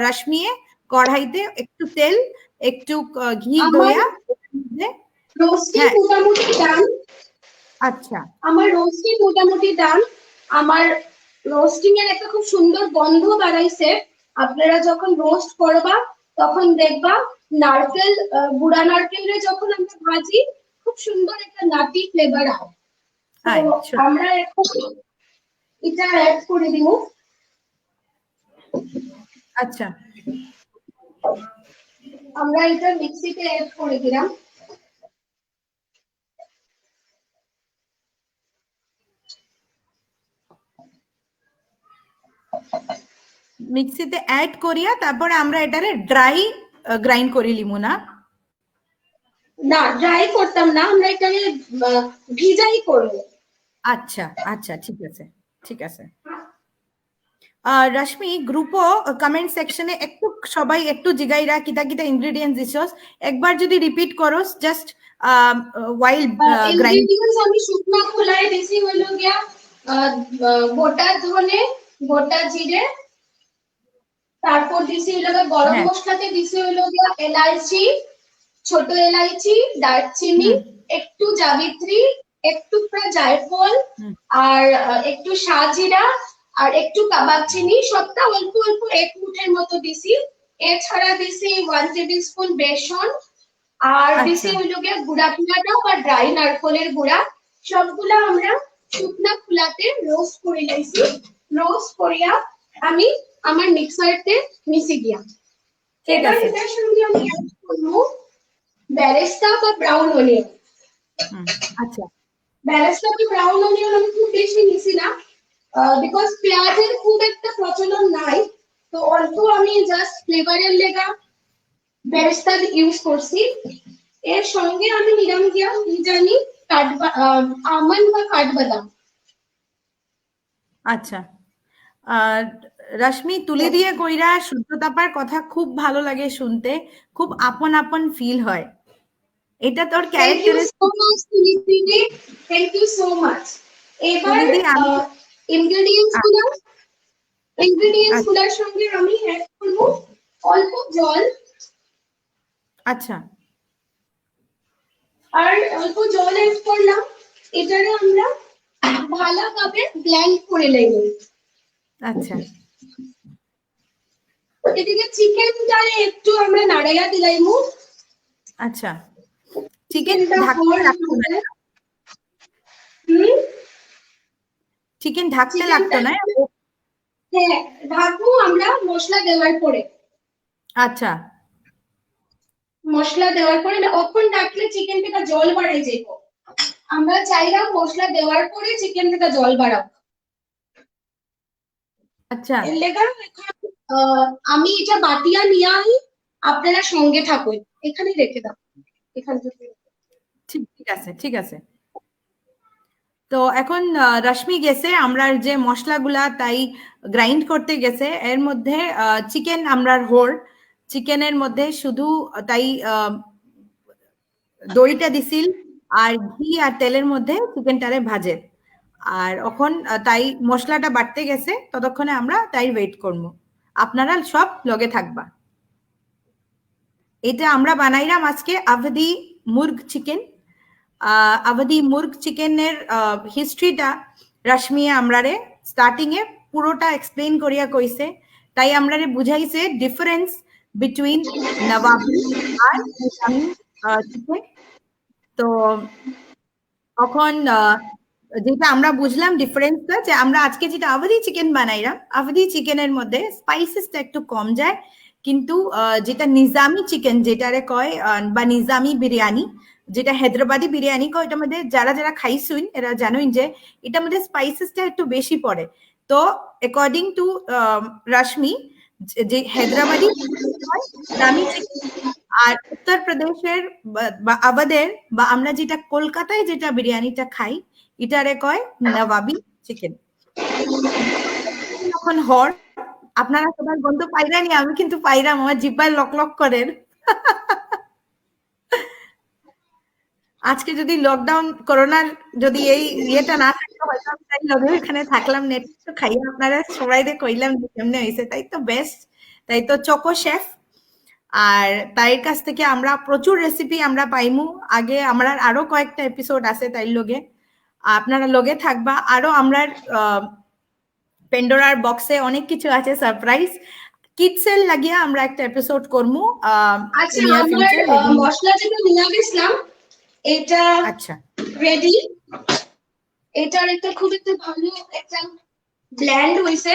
রশ্মি কড়াইতে একটু তেল, একটু ঘি দইয়া রোস্টিং মোটামুটি ডান। আচ্ছা, আমার রোস্টিং মোটামুটি ডান। আমার রোস্টিং এর একটা খুব সুন্দর গন্ধ বাড়াইছে। আপনারা যখন রোস্ট করবা তখন দেখবা নারকেল, গুঁড়া নারকেলের যখন আমরা ভাজি, খুব সুন্দর একটা নাটি ফ্লেভার হয়। আমরা এখন এটা অ্যাড করে দিব। আচ্ছা, আমরা এটা মিক্সিতে অ্যাড করে দিলাম। মিক্সিতে অ্যাড করিয়া তারপরে আমরা এটারে ড্রাই গ্রাইন্ড করে লিমু না? না, ড্রাই করতাম না, আমরা এটাকে ভিজাই করব। আচ্ছা আচ্ছা, ঠিক আছে ঠিক আছে। রশ্মি গ্রুপও কমেন্ট সেকশনে একটু সবাই একটু জিগাইরা কিতা কিতা ইনগ্রেডিয়েন্টস দিছস একবার যদি রিপিট করস জাস্ট ওয়াইল গ্রাইন্ড। ইনগ্রেডিয়েন্টস আমি শুকনা খোলায় দিছি হলো গিয়া গোটা ধনে, গোটা জিরে, তারপর দিছি হলো গরম হ্যাঁ মশলাতে দিছি হলো গিয়া এলাইচি, ছোট এলাইচি, দারচিনি, একটু জাবিত্রী, একটু জায়ফল, আর একটু শাহজিরা, আর একটু কাবাব চিনি, সবটা অল্প অল্প এক মুঠের মতো দিছি। এছাড়া দিছি 1 টেবিলস্পুন বেসন, আর দিছি হলো গিয়া গুঁড়া পুরাটা বা ড্রাই নারকলের গুঁড়া। সবগুলা আমরা শুকনা খোলাতে রোস্ট করে নিয়েছি। রোস্ট করিয়া আমি আমার মিক্সারতে মিশি গিয়া। এবার এটার সঙ্গে আমি অ্যাড করব বেরেস্তা বা ব্রাউন অনিয়ন। আচ্ছা বেরেস্তা বা ব্রাউন অনিয়ন আমি খুব বেশি নিছি না, বিকজ পেঁয়াজের খুব একটা প্রচলন নাই, তো অল্প আমি জাস্ট ফ্লেভারের লেগা বেরেস্তা ইউজ করছি। এর সঙ্গে আমি নিলাম গিয়া কি জানি আমন্ড বা কাঠবাদাম। আচ্ছা রশ্মি তুলি দিয়ে কইরা শুদ্ধতাপার কথা খুব ভালো লাগে শুনতে, খুব আপন আপন ফিল হয়। এটা তোর characteristic. Thank you so much. এবার তুলি দি আমি ইনগ্রেডিয়েন্টস গুলোর সঙ্গে আমি অ্যাড করব অল্প জল। আচ্ছা আর অল্প জল অ্যাড করলাম, এটারে আমরা ভালোভাবে ব্লেন্ড করে নেব। আচ্ছা এদিকে চিকেনটারে একটু আমরা নাড়াইয়া দিলাইমু। আচ্ছা চিকেন ঢাকতে লাগতো না? চিকেন ঢাকতে লাগতো না? হ্যাঁ ঢাকবো আমরা মশলা দেওয়ার পরে। আচ্ছা মশলা দেওয়ার পরে না, অখন ঢাকলে চিকেন থেকে জল বাড়াই যাইব। আমরা চাইলাম মশলা দেওয়ার পরে চিকেন থেকে জল বাড়াবো। আচ্ছা এর লেগা আমি এটা বাটিয়া নিয়ে আই, আপনারা সঙ্গে থাকুন। এখানে রেখে দাও, এখান থেকে। ঠিক আছে ঠিক আছে। তো এখন রশ্মি গেছে আমরা যে মশলাগুলা তাই গ্রাইন্ড করতে গেছে, এর মধ্যে চিকেন আমরা হোল চিকেনের মধ্যে শুধু তাই দইটা দিছিল আর ঘি আর তেলের মধ্যে চিকেনটারে ভাজে। আর এখন তাই মশলাটা বাড়তে গেছে, ততক্ষণে আমরা তাই ওয়েট করবো। আপনারা সব লগে থাকবা। এটা আমরা বানাইলাম আজকে আবধি মুর্গ চিকেন। আবধি মুর্গ চিকেনের হিস্ট্রিটা রশ্মি আমরারে স্টার্টিং এ পুরোটা এক্সপ্লেন করিয়া কইছে, তাই আমরারে বুঝাইছে ডিফারেন্স বিটুইন নবাবি আর নিজামি চিকেন। তো তখন যেটা আমরা বুঝলাম ডিফারেন্সটা, যে আমরা আজকে যেটা আবধি চিকেন বানাইলাম, আবধি চিকেনের মধ্যে স্পাইসেসটা একটু কম যায়, কিন্তু যেটা নিজামি চিকেন যেটারে কয় বা নিজামি বিরিয়ানি, যেটা হায়দ্রাবাদি বিরিয়ানি কয়, এটার মধ্যে যারা যারা খাইছুন এরা জানুন যে এটার মধ্যে স্পাইসেসটা একটু বেশি পড়ে। তো অ্যাকর্ডিং টু রশ্মি, যে হায়দ্রাবাদি দামি চিকেন আর উত্তরপ্রদেশের বা আবাদের বা আমরা যেটা কলকাতায় যেটা বিরিয়ানিটা খাই এটারে কয় নবাবি চিকেন। যখন হর আপনারা সবাই গন্ধ পাইরানি, আমি কিন্তু পাইরাম, আমার জিব্বায় লক লক করেন। আজকে যদি লকডাউন করোনার যদি এই ইয়েটা না থাকতো হয়তো আমি তাই লগে এখানে থাকলাম, নেট তো খাইয়া আপনারা সবাই কইলাম কেমনে হয়েছে। তাই তো বেস্ট, তাই তো চকো শেফ। আর তার কাছ থেকে আমরা প্রচুর রেসিপি আমরা পাইমু। আগে আমরা আরো কয়েকটা এপিসোড আছে তাই লগে, আপনারা লগে থাকবা। আরো আমরা পেন্ডোরার বক্সে অনেক কিছু আছে সারপ্রাইজ, কিডসের লাগিয়া আমরা একটা এপিসোড করবো। আচ্ছা আমার মশলা যেটা নিয়ে গেছিলাম এটা আচ্ছা রেডি। এটার একটা খুব একটা ভালো একটা ব্লেন্ড হইছে,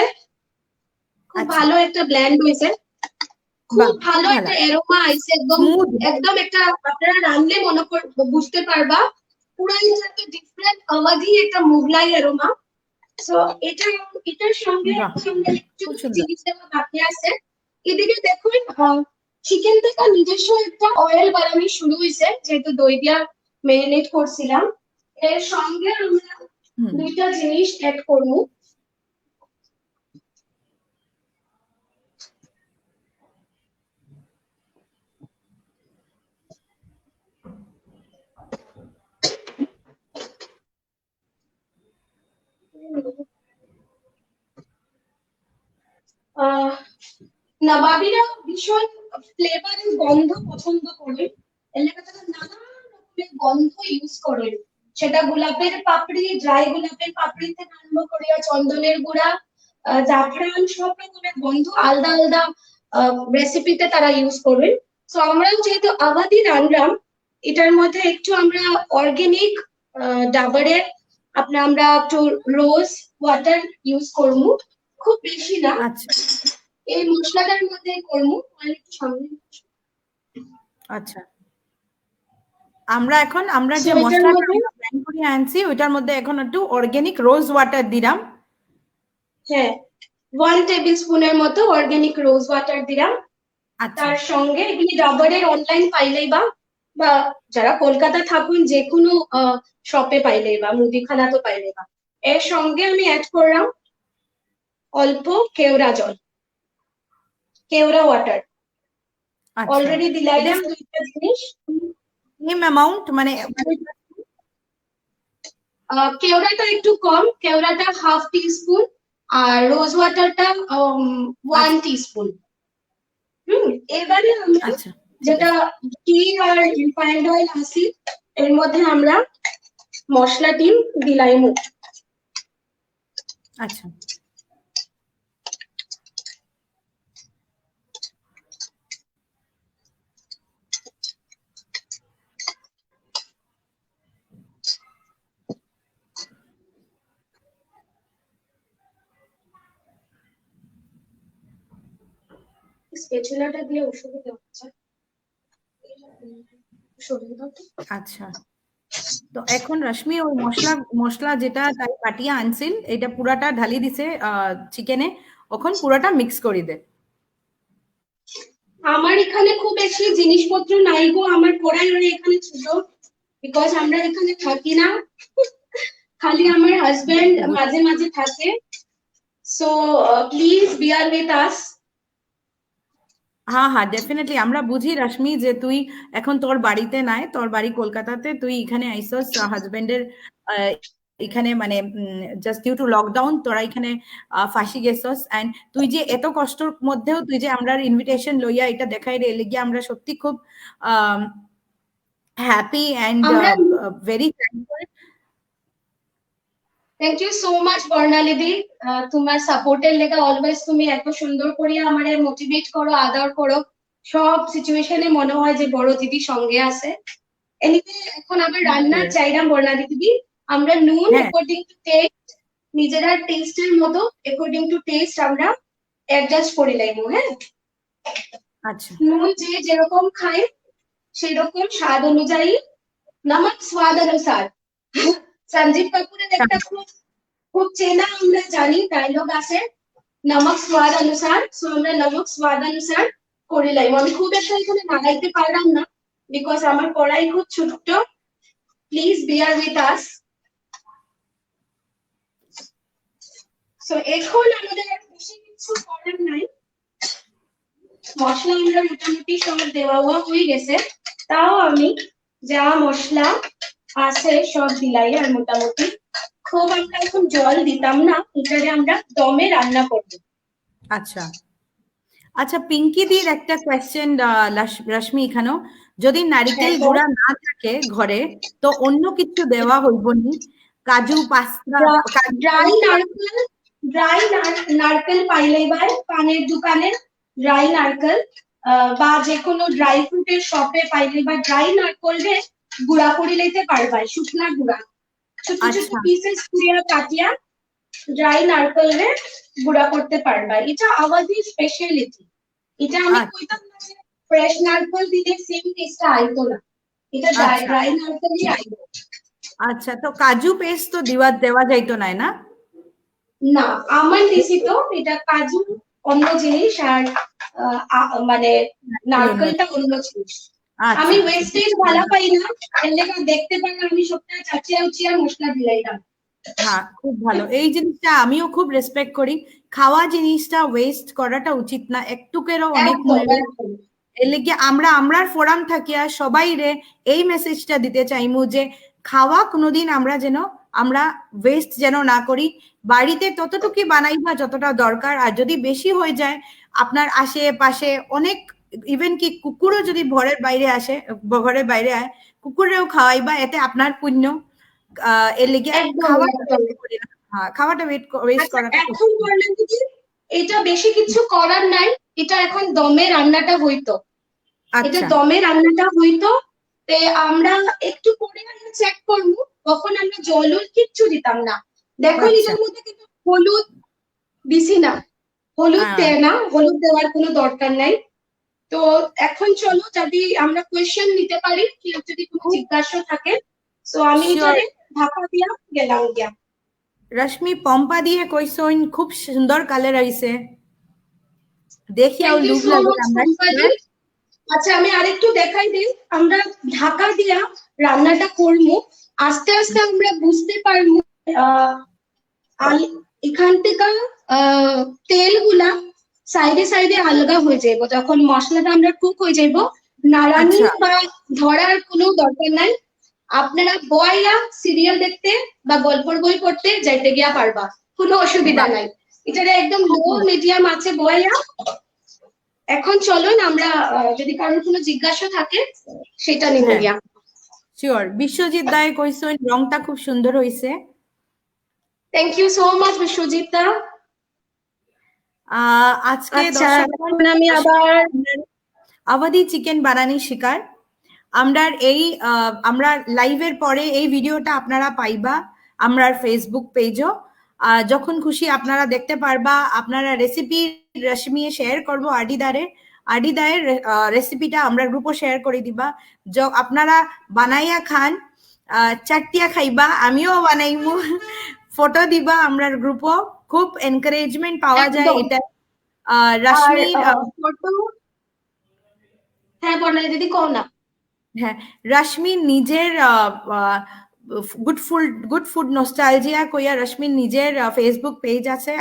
খুব ভালো একটা ব্লেন্ড হইছে, খুব ভালো একটা এরোমা আইছে, একদম একদম একটা আপনারা রান্নলে মনে বুঝতে পারবা পুরো একটা ডিফারেন্ট আওয়াজি একটা মুগলাই এরোমা। সো এটার সঙ্গে একটু জিনিস দেওয়া বাকি আছে। এদিকে দেখুন চিকেন থেকে নিজস্ব একটা অয়েল বানানো শুরু হয়েছে, যেহেতু দই দিয়া মেরিনেট করছিলাম। এর সঙ্গে আমরা দুইটা জিনিস অ্যাড করবো। নবাবীরা ভীষণ ফ্লেভারের গন্ধ পছন্দ করে, এলাকা তারা নানা রকমের গন্ধ ইউজ করেন, সেটা গোলাপের পাপড়ি, ড্রাই গোলাপের পাপড়ি থেকে আরম্ভ করে চন্দনের গুঁড়া, জাফরান, সব রকমের গন্ধ আলাদা আলাদা রেসিপিতে তারা ইউজ করবেন। তো আমরাও যেহেতু আবাদি রান্নাম, এটার মধ্যে একটু আমরা অর্গানিক ডাবরের আমরা একটু রোজ ওয়াটার ইউজ করবো, খুব বেশি না। আচ্ছা এই মশলাটার মধ্যে করবো একটু সামনে। আচ্ছা, আমরা যে মশলাটা ব্লেন্ড করে আনছি ওইটার মধ্যে এখন একটু অর্গানিক রোজ ওয়াটার দিলাম। হ্যাঁ, 1 টেবিলস্পুনের মতো অর্গানিক রোজ ওয়াটার দিলাম। তার সঙ্গে এগুলি ডাবরের অনলাইন পাইলেই বা যারা কলকাতা থাকুন যে কোনো শপে পাইলেই বা মুদিখানা তো পাইলেই বা, এর সঙ্গে আমি অ্যাড করলাম অল্প কেওড়া জল, কেওড়া ওয়াটার অলরেডি দিলাইলাম দুইটা জিনিস। সেম অ্যামাউন্ট মানে কেওড়াটা একটু কম, কেওড়াটা 1/2 টিস্পুন আর রোজ ওয়াটারটা 1 টিস্পুন। এবারে আমরা যেটা ঘি আর রিফাইন্ড অয়েল আছে এর মধ্যে আমরা মশলাটি দিলাইমু। আচ্ছা স্প্যাচুলাটা দিয়ে অসুবিধা হচ্ছে। আচ্ছা, তো এখন রশ্মি ওই মশলা যেটা তাই পাটিয়া আনছিল এটা পুরাটা ঢালি দিছে চিকেনে, এখন পুরাটা মিক্স করে দে। আমার এখানে খুব বেশি জিনিসপত্র নাই গো, আমার কড়াই এখানে ছিল, বিকজ আমরা এখানে থাকি না, খালি আমার হাজবেন্ড মাঝে মাঝে থাকে। So please beer with us. হ্যাঁ হ্যাঁ ডেফিনেটলি আমরা বুঝি রশ্মি যে তুই এখন তোর বাড়িতে নাই, তোর বাড়ি কলকাতাতে, তুই এখানে আইসস হাজবেন্ডের এখানে মানে জাস্ট ডিউ টু লকডাউন তোরা এখানে ফাঁসি গেছস, এন্ড তুই যে এত কষ্টর মধ্যেও তুই যে আমরা ইনভিটেশন লইয়া এটা দেখাই রে গিয়ে আমরা সত্যি খুব happy and very thankful. Thank you so much Barnalidi, তোমার সাপোর্টের লেগে অলওয়েজ তুমি এত সুন্দর করে আমারে মোটিভেট করো, আদর করো, সব সিচুয়েশনে মনে হয় যে বড় দিদি সঙ্গে আছে। এনিওয়ে এখন আবার রান্নার চাইলাম বর্ণালিদি, আমরা নুন অ্যাকর্ডিং টু টেস্ট, নিজেরা টেস্টের মতো অ্যাকর্ডিং টু টেস্ট আমরা অ্যাডজাস্ট করে লাইবো। হ্যাঁ আচ্ছা, নুন যে যেরকম খায় সেরকম স্বাদ অনুযায়ী, নমক স্বাদ অনুসার। সঞ্জীব কাপুরের একটা খুব চেনা আমরা জানি ডায়লগ আছে, নমক স্বাদ অনুসার। সো আমরা নমক স্বাদ অনুসার করে লাইব। আমি খুব একটা এখানে নাগাইতে পারলাম না বিকজ আমার কড়াই খুব ছোট্ট, please beer with us. So এখন আমাদের আর বেশি কিছু করার নাই, মশলা আমরা মোটামুটি সব দেওয়া হয়ে গেছে, তাও আমি যা মশলা আছে সব দিলাই। আর মোটামুটি খুব আমরা এখন জল দিতাম না, এটারে আমরা দমে রান্না করব। আচ্ছা আচ্ছা, পিঙ্কি দির একটা কোয়েশ্চেন রশ্মি এখানেও, যদি নারিকেল গুঁড়া না থাকে ঘরে তো অন্য কিছু দেওয়া হইব নি? কাজু পাস্তা, ড্রাই নারকেল পাইলেই ভাই পানের দোকানে ড্রাই নারকেল বা যে কোনো ড্রাই ফ্রুটের শপে পাইলে বা ড্রাই নারকেলরে গুঁড়া করে লইতে পারবা, শুকনা গুঁড়া ছোট ছোট পিসেস কুড়িয়া কাটিয়া ড্রাই নারকেলরে গুঁড়া করতে পারবা। এটা আওয়াজি স্পেশালিটি, এটা আমি কইতাম না যে ফ্রেশ নারকেল দিলে সেম টেস্টটা আইতো না, এটা ড্রাই নারকেলই আইতো। আচ্ছা, তো কাজু পেস্ট তো দেওয়া যাইতো না, না? না, আমার দিছি তো এটা কাজু অন্য জিনিস আর মানে নারকেলটা অন্য জিনিস। আমি ওয়েস্টেজ ভালো পাই না, এর লেগে দেখতে পাই আমি সবটা চাচিয়া উচিয়া মশলা দিলাইলাম। হ্যাঁ খুব ভালো, এই জিনিসটা আমিও খুব রেসপেক্ট করি, খাওয়া জিনিসটা ওয়েস্ট করাটা উচিত না, একটুকেরও অনেক মূল্য। এর লেগে আমরা ফোরাম থাকিয়া সবাই রে এই মেসেজটা দিতে চাইমু যে খাওয়া কোনোদিন আমরা ওয়েস্ট যেন না করি, বাড়িতে ততটুকু বানাইবা যতটা দরকার, আর যদি বেশি হয়ে যায় আপনার আশেপাশে অনেক, ইভেন কি কুকুরও যদি ঘরের বাইরে আসে, ঘরের বাইরে আয়, কুকুরেও খাওয়াইবা, এতে আপনার পুণ্য। এর লেগে খাওয়াটা waste করি না। হ্যাঁ, খাওয়াটা ওয়েস্ট আচ্ছা, করাটা এখন বললেন দিদি, এটা বেশি কিছু করার নাই, এটা এখন দমে রান্নাটা হইতো, এটা আচ্ছা দমে রান্নাটা হইতো। তে আমরা একটু পরে চেক করবো, তখন আমরা জল কিচ্ছু দিতাম না। দেখো আচ্ছা এটার মধ্যে কিন্তু হলুদ দিছি না, হলুদ হ্যাঁ দেয় না, হলুদ দেওয়ার কোনো দরকার নাই। তো এখন চলো, যদি আমরা কোয়েশ্চেন নিতে পারি, কেউ যদি কোনো খুব জিজ্ঞাসা থাকে, তো আমি শিওর। এটারে ঢাকা দিয়া গেলাম গিয়া। রশ্মি পম্পা দিয়ে কইসইন, খুব সুন্দর কালার আইছে, দেখিয়াও থ্যাংক ইউ লুভ সো লাগে মাচ আমরা। পম্পাদি। আচ্ছা, আমি আরেকটু দেখাই দিই, আমরা ঢাকা দিয়া রান্নাটা করবো, আস্তে আস্তে আমরা বুঝতে পারবো আহ এখান থেকে তেলগুলা সাইডে সাইডে আলগা হয়ে যাইব, যখন মশলাটা আমরা কুক হয়ে যাইব, নাড়ানি আচ্ছা বা ধরার কোনো দরকার নাই। আপনারা বইয়া সিরিয়াল দেখতে বা গল্পের বই পড়তে যাইতে গিয়া পারবা, কোনো অসুবিধা বাহ, নাই। এটা একদম খুব লো মিডিয়াম আছে বইয়া। এখন চলুন আমরা যদি কারোর কোনো জিজ্ঞাসা থাকে সেটা নিব হ্যাঁ গিয়া। শিওর। বিশ্বজিৎ দায় কইসইন রংটা খুব সুন্দর হইছে। Thank you so much Biswajit da. আজকে আচ্ছা, দর্শকগণ, এখন আমি আবার আবাদি চিকেন বানানি শিকার। আমরা লাইভের পরে এই ভিডিওটা আপনারা পাইবা আমরার ফেসবুক পেজও। যখন খুশি আপনারা দেখতে পারবা। আপনারা রেসিপি রশ্মি শেয়ার করবো আডিদারের রেসিপিটা আমরা গ্রুপও শেয়ার করে দিবা। আপনারা বানাইয়া খান, চারটিয়া খাইবা, আমিও বানাইমু, ফটো দিবা আমরার গ্রুপও। খুব এনকারেজমেন্ট পাওয়া যায় একদম। এটা। আর রশ্মির ফটো, হ্যাঁ বর্ণালী দিদি কও না। হ্যাঁ, রশ্মির নিজের গুড ফুড নস্টালজিয়া কইয়া রশ্মির নিজের ফেসবুক পেজ আছে,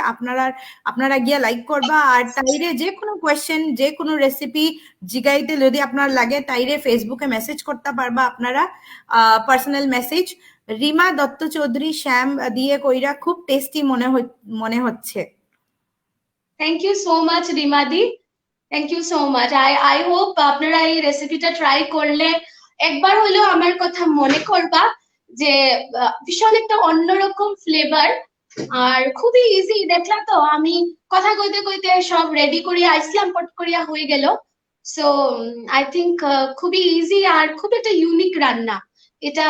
আপনারা গিয়া লাইক করবা। আর তাইরে যে কোনো কোয়েশ্চেন, যে কোনো রেসিপি জিগাইতে যদি আপনার লাগে, তাইরে ফেসবুকে মেসেজ করতে পারবা আপনারা, পার্সোনাল মেসেজ। রিমা দত্ত চৌধুরী শ্যাম দিয়ে কইরা খুব টেস্টি মনে হচ্ছে। Thank you so much Rima দি, thank you so much. I hope আপনারা এই রেসিপিটা ট্রাই করলে একবার হলেও আমার কথা মনে করবা, যে ভীষণ একটা অন্যরকম ফ্লেভার। আর খুবই ইজি, দেখলা তো আমি কথা কইতে কইতে সব রেডি করিয়া আইসলাম, পট করিয়া হয়ে গেল। সো আই থিঙ্ক খুবই ইজি আর খুব একটা ইউনিক রান্না এটা।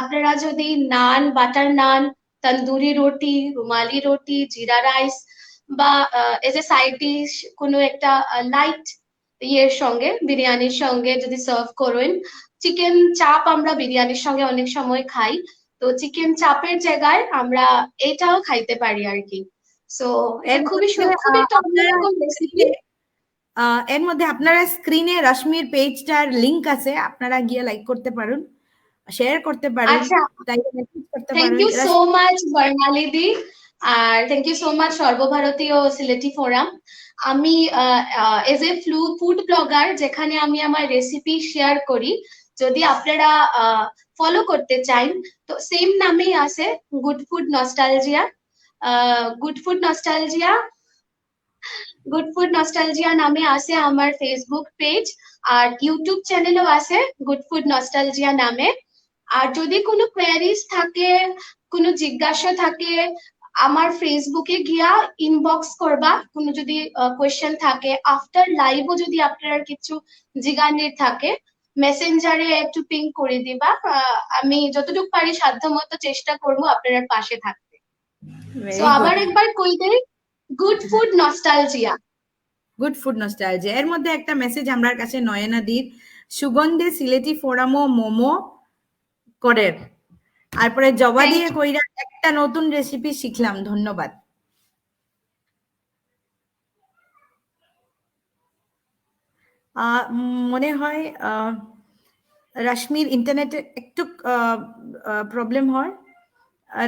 আপনারা যদি নান, বাটার নান, তন্দুরি রুটি, রুমালি রুটি, জিরা রাইস বা এজ এ সাইড ডিশ কোনো একটা লাইট ইয়ের সঙ্গে, বিরিয়ানির সঙ্গে যদি সার্ভ করেন, চিকেন চাপ আমরা বিরিয়ানির সঙ্গে অনেক সময় খাই, তো চিকেন চাপের জায়গায় আমরা এটাও খাইতে পারি আর কি। সো এটা এর খুবই মধ্যে খুবই একটা আপনারা অন্যরকম রেসিপি। এর মধ্যে আপনারা স্ক্রিনে রশ্মির পেজটার লিংক আছে, আপনারা গিয়ে লাইক করতে পারেন, শেয়ার করতে পারেন, আচ্ছা, তাই মেসেজ করতে থ্যাংক পারেন। ইউ সো মাচ বর্ণালী দি, আর থ্যাংক ইউ সো মাচ সর্বভারতীয় সিলেটি ফোরাম। আমি এজ এ ফুড ব্লগার, যেখানে আমি আমার রেসিপি শেয়ার করি, যদি আপনারা ফলো করতে চান, তো সেম নামেই আছে, good food nostalgia. Good food nostalgia, good food nostalgia নামে আছে আমার ফেসবুক পেজ, আর ইউটিউব চ্যানেলও আছে গুড ফুড নস্টালজিয়া নামে। আর যদি কোনো কোয়ারিজ থাকে, কোনো জিজ্ঞাসা থাকে, আমার ফেসবুকে গিয়া ইনবক্স করবা। কোনো যদি কোয়েশ্চেন থাকে, আফটার লাইভও যদি আপনার কিছু জিজ্ঞানির থাকে, মেসেঞ্জারে একটু পিং করে দিবা। আমি যতটুকু পারি সাধ্যমতো চেষ্টা করবো আপনার পাশে থাকতে। সো ভেরি আবার গুড। একবার কই দেই, good food nostalgia. Good food nostalgia এর মধ্যে একটা মেসেজ আমার কাছে নয়নাদির, সুগন্ধে সিলেটি ফোরামও মোমো করের। তারপরে জবা থ্যাংক দিয়ে ইউ। কইরা একটা নতুন রেসিপি শিখলাম, ধন্যবাদ। মনে হয় রশ্মির ইন্টারনেটে একটু প্রবলেম হয়।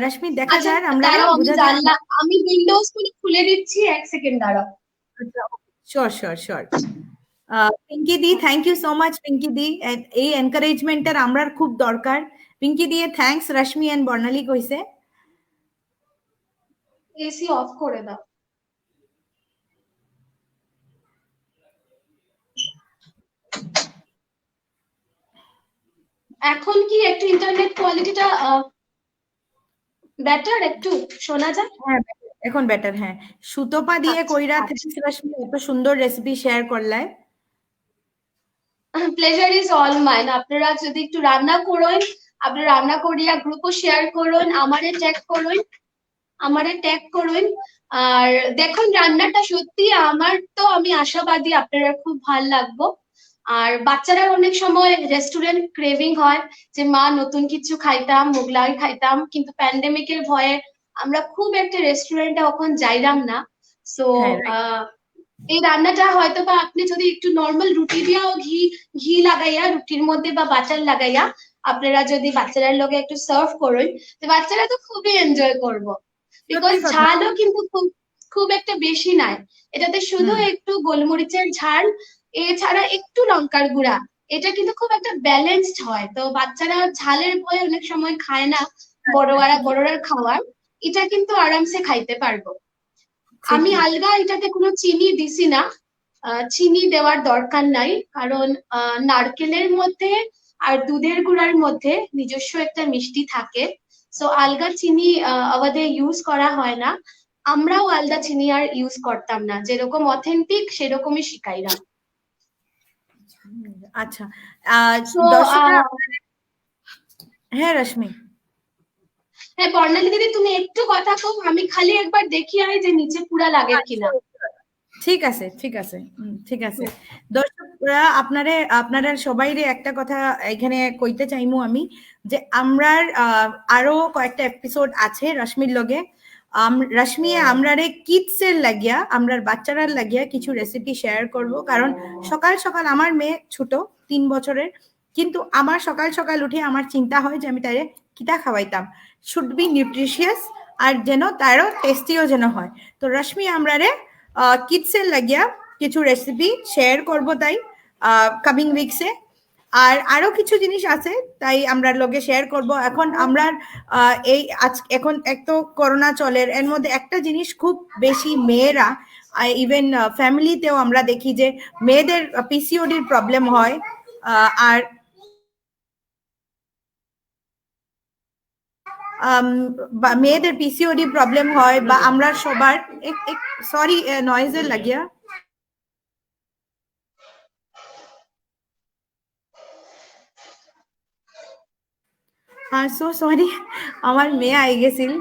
রশ্মি দেখা আচ্ছা যায় আমরা দাঁড়াও, আমি বোঝা যায়। জানলাম, আমি উইন্ডোজ খুলে দিচ্ছি, এক সেকেন্ড দাঁড়াও। Sure sure sure. Pinky di, thank you so much Pinky di, এই এনকারেজমেন্টের আমরার খুব দরকার। পিঙ্কি দিয়ে থ্যাঙ্কস, রশ্মি এন্ড বর্ণালী কইছে। এসি অফ করে দাও। এখন কি একটু ইন্টারনেট কোয়ালিটিটা বেটার, একটু শোনা যায়? হ্যাঁ এখন বেটার। হ্যাঁ, সুতপা দিয়ে আচ্ছা কইরা আচ্ছা। থ্যাংকস রশ্মি, এত সুন্দর রেসিপি শেয়ার করলাই। Pleasure is all mine. আপনারা যদি একটু রান্না করেন, আপনি রান্না করিয়া গ্রুপও শেয়ার করুন, আমারে ট্যাগ করুন। আর দেখুন রান্নাটা সত্যি আমার তো, আমি আশাবাদী আপনারা খুব ভাল লাগবো। আর বাচ্চারা অনেক সময় রেস্টুরেন্ট ক্রেভিং হয় যে মা নতুন কিছু খাইতাম, মোগলাই খাইতাম, কিন্তু প্যান্ডেমিকের ভয়ে আমরা খুব একটা রেস্টুরেন্টে এখন যাইলাম না। সো হ্যাঁ right. এই রান্নাটা হয়তো বা আপনি যদি একটু নর্মাল রুটি দিয়াও ঘি ঘি লাগাইয়া রুটির মধ্যে বা বাটার লাগাইয়া আপনারা যদি বাচ্চাদের লগে একটু সার্ভ করুন, তো বাচ্চারা তো খুবই এনজয় করবো। বিকজ সত্যি কথা। ঝালও কিন্তু খুব খুব একটা বেশি নাই, এটাতে শুধু হুম। একটু গোলমরিচের ঝাল, এছাড়া একটু লঙ্কার গুঁড়া, এটা কিন্তু খুব একটা ব্যালেন্সড হয়। তো বাচ্চারা ঝালের ভয়ে অনেক সময় খায় না, ঠিকই বড়রার খাওয়ার এটা কিন্তু আরামসে খাইতে পারবো। আমি ঠিকই। আলগা এটাতে কোনো চিনি দিছি না, চিনি দেওয়ার দরকার নাই, কারণ নারকেলের মধ্যে আর দুধের গুঁড়ার মধ্যে নিজস্ব একটা মিষ্টি থাকে। সো আলগা চিনি আমাদের ইউজ করা হয় না, আমরাও আলগা চিনি আর ইউজ করতাম না, যেরকম অথেন্টিক সেরকমই শিখাইলাম। আচ্ছা, সো দর্শকরা। হ্যাঁ রশ্মি। হ্যাঁ বর্ণালী দিদি, তুমি একটু কথা কও, আমি খালি একবার দেখি আই যে নিচে পুরা লাগে কিনা। ঠিক আছে ঠিক আছে, ঠিক আছে। দর্শকরা আপনারা সবাইরে একটা কথা এখানে কইতে চাইমু আমি, যে আমরার আরো কয়েকটা এপিসোড আছে রশ্মির লগে। রশ্মি আমরারে কিডস এর লাগিয়া, আমরার বাচ্চারার লাগিয়া কিছু রেসিপি শেয়ার করব, কারণ সকাল সকাল আমার মেয়ে ছোট 3 বছরের, কিন্তু আমার সকাল সকাল উঠে আমার চিন্তা হয় যে আমি তাইরে কিটা খাওয়াইতাম, শুড বি নিউট্রিশিয়াস, আর যেন তারও টেস্টিও যেন হয়। তো রশ্মি আমরারে কিডসের লাগিয়া কিছু রেসিপি শেয়ার করব তাই কামিং উইকসে। আর আরো কিছু জিনিস আছে তাই আমরা লগে শেয়ার করব। এখন আমরা এই আজ এখন এক তো করোনা চলে, এর মধ্যে একটা জিনিস খুব বেশি মেয়েরা, ইভেন ফ্যামিলিতেও আমরা দেখি যে মেয়েদের পিসিওডির প্রবলেম হয়। আর মেয়েদের পিসিওডি প্রবলেম হয়, বা আমরা সবার সরি নয়েজের লাগিয়া। সো সরি, আমার মেয়ে আই গেছিল।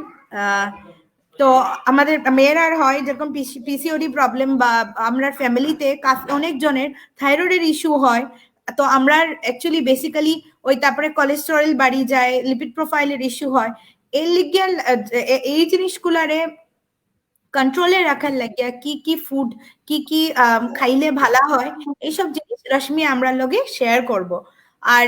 তো আমাদের মেয়েরার হয় যেরকম পিসিওডি প্রবলেম, বা আমরা ফ্যামিলিতে অনেক জনের থাইরয়েডের ইস্যু হয়। তো আমরা অ্যাকচুয়ালি বেসিক্যালি ওই তারপরে কোলেস্টেরল বাড়ি যায়, লিপিড প্রোফাইলের ইস্যু হয়। এই লিগিয়াল এই জিনিসগুলারে কন্ট্রোলে রাখার লাগিয়া কি কি ফুড, কি কি খাইলে ভালো হয়, এইসব জিনিস রশ্মি আমরা লগে শেয়ার করব। আর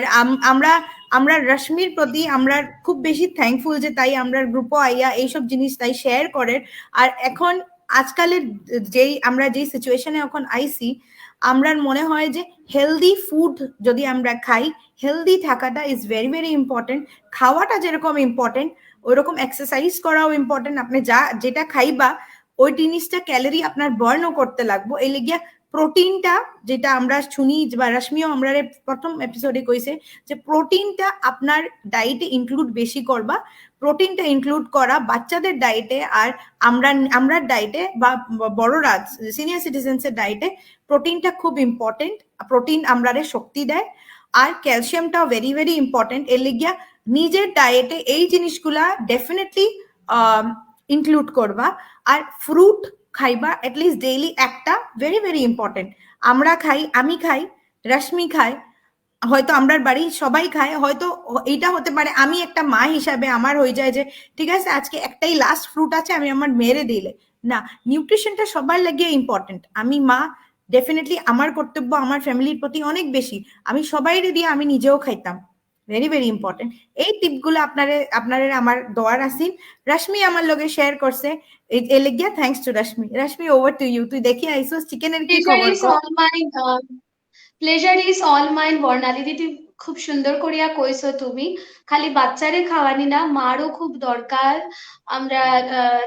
আমরা আমরা রশ্মির প্রতি আমরা খুব বেশি থ্যাঙ্কফুল যে তাই আমরা গ্রুপও আইয়া এইসব জিনিস তাই শেয়ার করে। আর এখন আজকালের আমরা যেই সিচুয়েশনে এখন আইছি, আমরার মনে হয় যে হেলদি ফুড যদি আমরা খাই, হেলদি থাকাটা ইজ ভেরি ভেরি ইম্পর্টেন্ট। খাওয়াটা যেরকম ইম্পর্টেন্ট, ওইরকম এক্সারসাইজ করাও ইম্পর্টেন্ট। আপনি যেটা খাইবা ওই জিনিসটা ক্যালোরি আপনার বার্নও করতে লাগবো। এই লিগিয়া প্রোটিনটা, যেটা আমরা শুনি বা রশ্মিও আমরা প্রথম এপিসোডে কইছে যে প্রোটিনটা আপনার ডায়েটে ইনক্লুড বেশি করবা। প্রোটিনটা ইনক্লুড করা বাচ্চাদের ডায়েটে, আর আমরা ডায়েটে বা বড়রা সিনিয়র সিটিজেন্সের ডায়েটে প্রোটিনটা খুব ইম্পর্টেন্ট। প্রোটিন আমরারে শক্তি দেয়, আর ক্যালসিয়ামটাও ভেরি ভেরি ইম্পর্টেন্ট। এর লিগিয়া নিজের ডায়েটে এই জিনিসগুলা ডেফিনেটলি ইনক্লুড করবা। আর ফ্রুট খাইবা অ্যাটলিস্ট ডেইলি একটা, ভেরি ভেরি ইম্পর্টেন্ট। আমরা খাই, আমি খাই, রশ্মি খায়, হয়তো আমরা বাড়ি সবাই খায়, হয়তো এইটা হতে পারে আমি একটা মা হিসাবে আমার হয়ে যায় যে ঠিক আছে আজকে একটাই লাস্ট ফ্রুট আছে, আমি আমার মেয়েরে দিলে না। নিউট্রিশনটা সবার লাগিয়ে ইম্পর্টেন্ট। আমি মা, ডেফিনেটলি আমার কর্তব্য আমার ফ্যামিলির প্রতি অনেক বেশি, আমি সবাইরে দিয়ে আমি নিজেও খাইতাম, ভেরি ভেরি ইম্পর্টেন্ট। এই টিপগুলো আপনারে আমার দোয়ার আসিন, রশ্মি আমার লগে শেয়ার করছে, এই লেগিয়া thanks to Rashmi. Rashmi over to you, তুই দেখি আইসোস চিকেনের কি খবর ক। Pleasure is all mine. Barnali দিদি খুব সুন্দর করিয়া কইছো তুমি, খালি বাচ্চারে খাওয়ানি না, মারও খুব দরকার। আমরা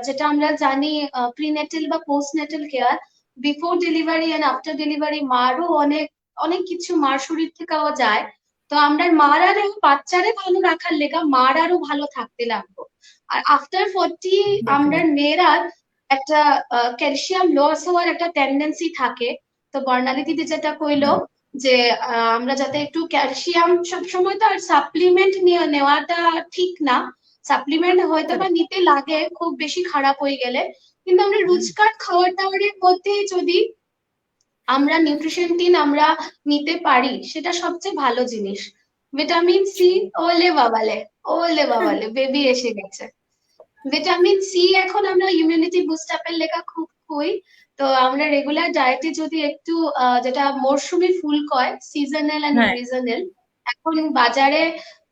যেটা আমরা জানি প্রিনেটাল বা postnatal care, before delivery and after delivery মারও অনেক অনেক কিছু মার শরীর থেকেও যায়। তো আমরা মারারও বাচ্চারে ভালো রাখার লেগা মার আরো ভালো থাকতে লাগবো। আর আফটার 40 আমরা মেয়েরা একটা ক্যালসিয়াম লস হওয়ার একটা টেন্ডেন্সি থাকে। তো বর্ণালী দিদি যেটা কইলো যে আমরা যাতে একটু ক্যালসিয়াম, সবসময় তো আর সাপ্লিমেন্ট নেওয়াটা ঠিক না, সাপ্লিমেন্ট হয়তো বা নিতে লাগে খুব বেশি খারাপ হয়ে গেলে, কিন্তু আমরা রোজকার খাবার দাবারের মধ্যে যদি আমরা নিউট্রিশন টিন আমরা নিতে পারি সেটা সবচেয়ে ভালো জিনিস। ভিটামিন সি, ওলে বাবালে বেবি এসে গেছে। ভিটামিন সি এখন আমরা ইমিউনিটি বুস্ট আপের লেখা খুব খুই। তো আমরা রেগুলার ডায়েটে যদি একটু যেটা মরশুমি ফুল কয়, সিজনাল এন্ড রিজনাল, এখন বাজারে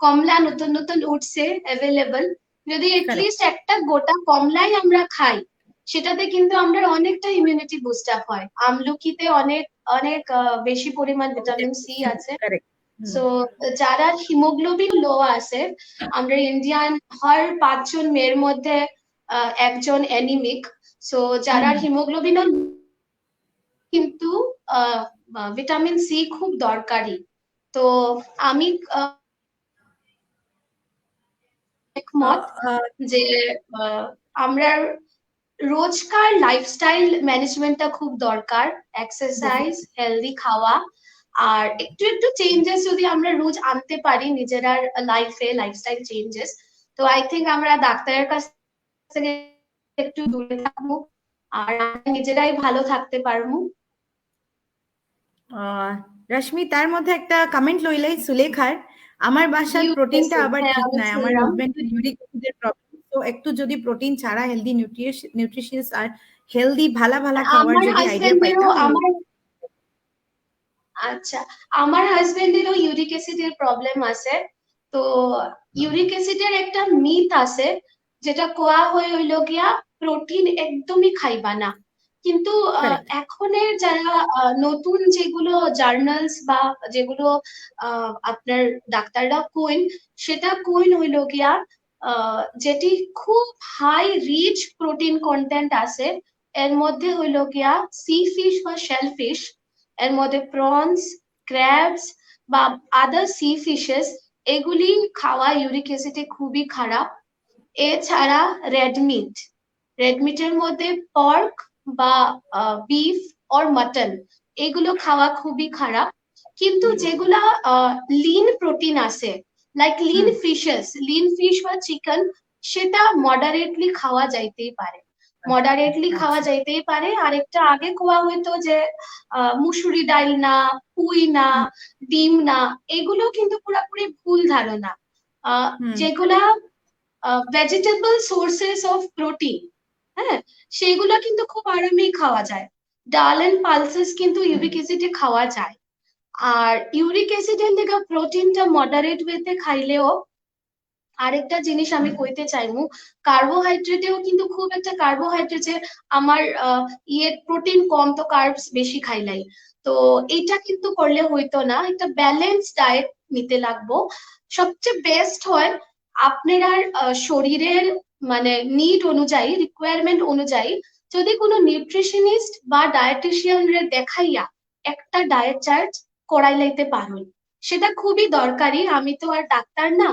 কমলা নতুন নতুন উঠছে অ্যাভেলেবল, যদি এটলিস্ট একটা গোটা কমলাই আমরা খাই সেটাতে কিন্তু আমরা অনেকটা ইমিউনিটি বুস্ট আপ হয়। আমলকিতে অনেক অনেক বেশি পরিমাণ ভিটামিন সি আছে। সো যারা হিমোগ্লোবিন লো আছে, আমরা ইন্ডিয়ান হর 5 জন মেয়ের মধ্যে একজন অ্যানিমিক, সো যারা হিমোগ্লোবিন কিন্তু ভিটামিন সি খুব দরকারি। তো আমি একমত যে আমরা রোজকার লাইফস্টাইল ম্যানেজমেন্টটা খুব দরকার, এক্সারসাইজ, হেলদি খাওয়া, আর একটু একটু চেঞ্জেস যদি আমরা রোজ আনতে পারি নিজেরার লাইফে, লাইফস্টাইল চেঞ্জেস, তো আই থিঙ্ক আমরা ডাক্তারের কাছ থেকে একটু দূরে থাকবো আর নিজেরাই ভালো থাকতে পারবো। রশ্মি, তার মধ্যে একটা কমেন্ট লইলাই সুলেখার, আমার বাসার প্রোটিনটা আবার ঠিক নাই, আমার হাজবেন্ড ইউরিক অ্যাসিডের প্রবলেম, তো একটু যদি প্রোটিন ছাড়া হেলদি নিউট্রিশিয়াস আর হেলদি ভালা খাবার যদি আইডিয়া পাইতাম। আচ্ছা, আমার হাজবেন্ডেরও ইউরিক অ্যাসিডের প্রবলেম আছে। তো ইউরিক অ্যাসিডের একটা মিথ আছে যেটা কোয়া হয়ে হইল গিয়া প্রোটিন একদমই খাইবা না, কিন্তু এখনের যারা নতুন যেগুলো জার্নালস বা যেগুলো আপনার ডাক্তাররা কইন, সেটা কইন হইল গিয়া যেটি খুব হাই রিচ প্রোটিন কন্টেন্ট আছে, এর মধ্যে হইল গিয়া সি ফিশ বা শেল ফিশ, এর মধ্যে প্রনস, ক্র্যাবস বা আদার সি ফিশেস, এগুলি খাওয়া ইউরিক অ্যাসিডে খুবই খারাপ। এছাড়া রেডমিটের মধ্যে পর্ক বা বিফ অর মাটন, এগুলো খাওয়া খুবই খারাপ। কিন্তু যেগুলা লিন প্রোটিন আছে, লাইক লিন ফিশ বা চিকেন, সেটা মডারেটলি খাওয়া যাইতেই পারে, আরেকটা আগে কোয়া হইতো যে মুসুরি ডাল না, পুই না, ডিম না, এগুলো কিন্তু পুরোপুরি ভুল ধারণা। যেগুলা ভেজিটেবল সোর্সেস অফ প্রোটিন, হ্যাঁ, সেগুলো কিন্তু খুব আরামেই খাওয়া যায়। ডাল এন্ড পালসেস কিন্তু ইউরিক অ্যাসিডে খাওয়া যায়। আর ইউরিক অ্যাসিডের লেগা প্রোটিনটা মডারেট ওয়েতে খাইলেও, আরেকটা জিনিস আমি কইতে চাইমু, কার্বোহাইড্রেটেও কিন্তু খুব একটা কার্বোহাইড্রেট যে আমার প্রোটিন কম তো কার্বস বেশি খাইলাই, তো এটা কিন্তু করলে হইতো না। একটা ব্যালেন্স ডায়েট নিতে লাগবো। সবচেয়ে বেস্ট হয় আপনার শরীরের মানে নিড অনুযায়ী, রিকোয়ারমেন্ট অনুযায়ী যদি কোনো নিউট্রিশনিস্ট বা ডায়েটিশিয়ান রে দেখাইয়া একটা ডায়েট চার্ট করাই লাইতে পারুন, সেটা খুবই দরকারি। আমি তো আর ডাক্তার না,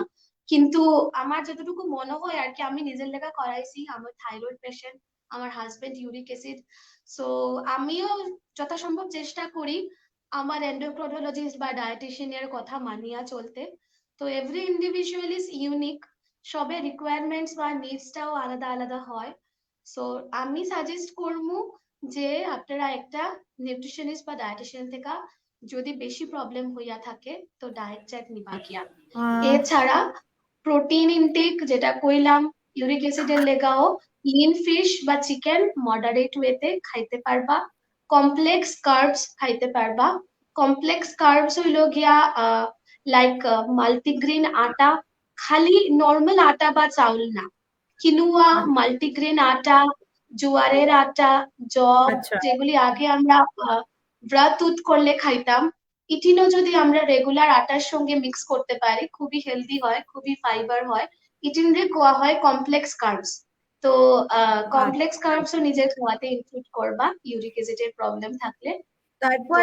কিন্তু আমার যতটুকু মনে হয় আর কি, আমি নিজের লেখা করাইছি, আমার থাইরয়েড পেশেন্ট, আমার হাজবেন্ড ইউরিক অ্যাসিড, সো আমিও যথাসম্ভব চেষ্টা করি আমার এন্ডোক্রিনোলজিস্ট বা ডায়েটিশিয়ানের কথা মানিয়া চলতে। তো এভরি ইন্ডিভিজুয়াল ইজ ইউনিক, সবে রিকোয়ারমেন্টস বা নিডসটাও আলাদা আলাদা হয়। সো আমি সাজেস্ট করবো যে আপনারা একটা নিউট্রিশনিস্ট বা ডায়েটিশিয়ান থেকে যদি বেশি প্রবলেম হইয়া থাকে তো ডায়েট চার্ট নিবা গিয়া। এছাড়া প্রোটিন ইনটেক যেটা কইলাম ইউরিক অ্যাসিডের লেগাও, লিন ফিশ বা চিকেন মডারেট ওয়েতে খাইতে পারবা, কমপ্লেক্স কার্বস খাইতে পারবা। কমপ্লেক্স কার্বস হইল গিয়া লাইক মাল্টিগ্রেন আটা, খালি নর্মাল আটা বা চাউল না, কিনুয়া, মাল্টিগ্রেন আটা, জোয়ারের আটা, জব, যেগুলি আগে আমরা ব্রাত উঠ করলে খাইতাম, ইটিনও যদি আমরা রেগুলার আটার সঙ্গে মিক্স করতে পারি খুবই হেলদি হয়, খুবই ফাইবার হয়। ইটিন রে কোয়া হয় কমপ্লেক্স কার্বস। তো কমপ্লেক্স কার্বসও নিজের খাওয়াতে ইনক্লুড করবা ইউরিক অ্যাসিডের প্রবলেম থাকলে। তারপর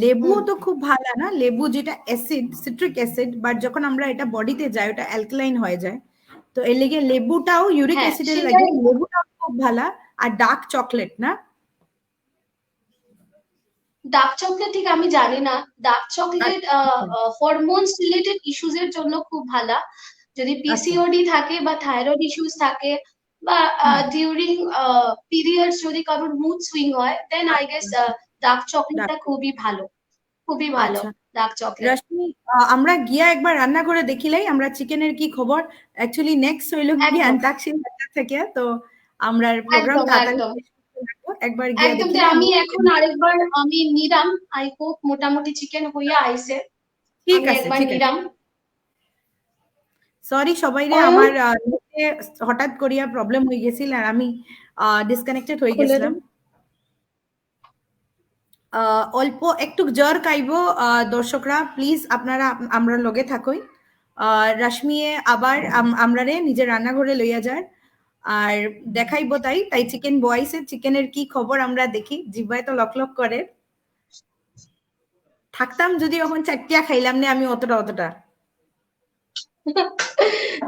লেবুও তো খুব ভালো না, লেবু যেটা অ্যাসিড, সিট্রিক অ্যাসিড, বাট যখন আমরা এটা বডিতে যায় ওটা অ্যালকালাইন হয়ে যায়, তো এর লেগে লেবুটাও ইউরিক হ্যাঁ অ্যাসিডের লাগে, সেটাই। লেবুটাও খুব ভালো। আর ডার্ক চকলেট না, ডার্ক চকলেট ঠিক আমি জানি না। Dark chocolate hormones related issues এর জন্য খুব ভালো। যদি আচ্ছা পিসিওডি থাকে বা থাইরয়েড ইস্যুস থাকে বা হুম ডিউরিং পিরিয়ডস যদি কারোর মুড সুইং হয়, দেন আই গেস ডার্ক চকলেটটা ডার্ক, খুবই ভালো, খুবই ভালো আচ্ছা। Dark chocolate. রশ্মি, আমরা গিয়া একবার রান্না করে দেখিলাই আমরা চিকেনের কি খবর। অ্যাকচুয়ালি নেক্সট হইল গিয়া একদম অন্তাক্ষরী থেকে, তো আমরা প্রোগ্রাম একদম তাড়াতাড়ি একদম শেষ করতে লাগবো, একবার গিয়া একদম। দেখিলাই আমি আমরা। এখন আরেকবার আমি নিরাম, আই হোপ মোটামুটি চিকেন হইয়া আইছে, ঠিক আমি আছে একবার ঠিক আছে, নিরাম। সরি সবাইরে, অয়ন আমার নেটে হঠাৎ করিয়া প্রবলেম হয়ে গেছিল আর আমি ডিসকানেক্টেড হয়ে খুলে গেছিলাম। দেন। অল্প একটু জ্বর খাইব দর্শকরা, প্লিজ আপনারা আমরা লগে থাকই। রাশমিয়ে আবার আমরারে নিজের রান্নাঘরে লইয়া যায় আর দেখাইবো, তাই তাই চিকেন বয়েসে চিকেনের কি খবর আমরা দেখি, জিব্বায় তো লক লক করে। থাকতাম যদি এখন চারটিয়া খাইলাম না আমি অতটা।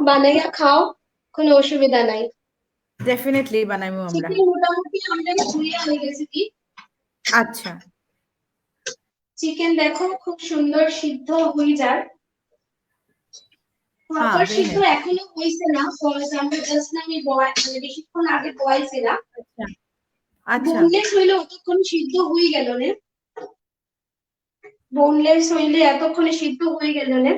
বানাইয়া খাও, কোনো অসুবিধা নাই। ডেফিনেটলি বানাইবো আমরা। চিকেন মোটামুটি আমাদের হইয়া হয়ে গেছে কি। আচ্ছা চিকেন দেখো খুব সুন্দর সিদ্ধ হয়ে যায়। হ্যাঁ, প্রপার ভেরি সিদ্ধ নাইস। এখনো হইছে না, ফর আমরা জাস্ট আমি বেশিক্ষণ আগে বয়াইছিলাম। আচ্ছা আচ্ছা বোনলেস হইলে অতক্ষণ সিদ্ধ হয়ে গেল না, বোনলেস হইলে এতক্ষণে সিদ্ধ হয়ে গেল না।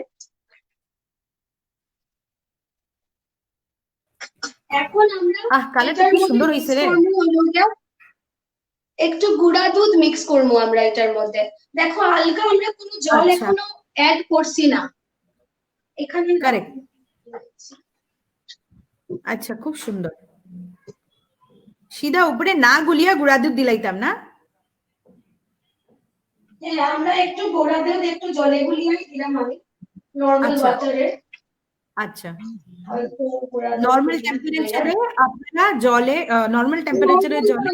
এখন আমরা কালারটা এটার কি মধ্যে সুন্দর মিক্স হয়েছে রে। করবো হলো গিয়া একটু গুঁড়া দুধ মিক্স করবো আমরা এটার মধ্যে। দেখো হালকা, আমরা কোনো জল আচ্ছা, এখনো অ্যাড করছি না এখানে। কারেক্ট। আচ্ছা, খুব সুন্দর। সিধা উপরে না গুলিয়া গুড়া দুধ দিলাইতাম না। হ্যাঁ আমরা একটু গুঁড়া দুধ একটু জলে গুলিয়ে দিলাম আমি, নর্মাল আচ্ছা ওয়াটারে আচ্ছা, অল্প গুঁড়া দুধ নর্মাল গুলিয়ে দিলাম। টেম্পারেচারে আপনারা জলে, নর্মাল টেম্পারেচারে জলে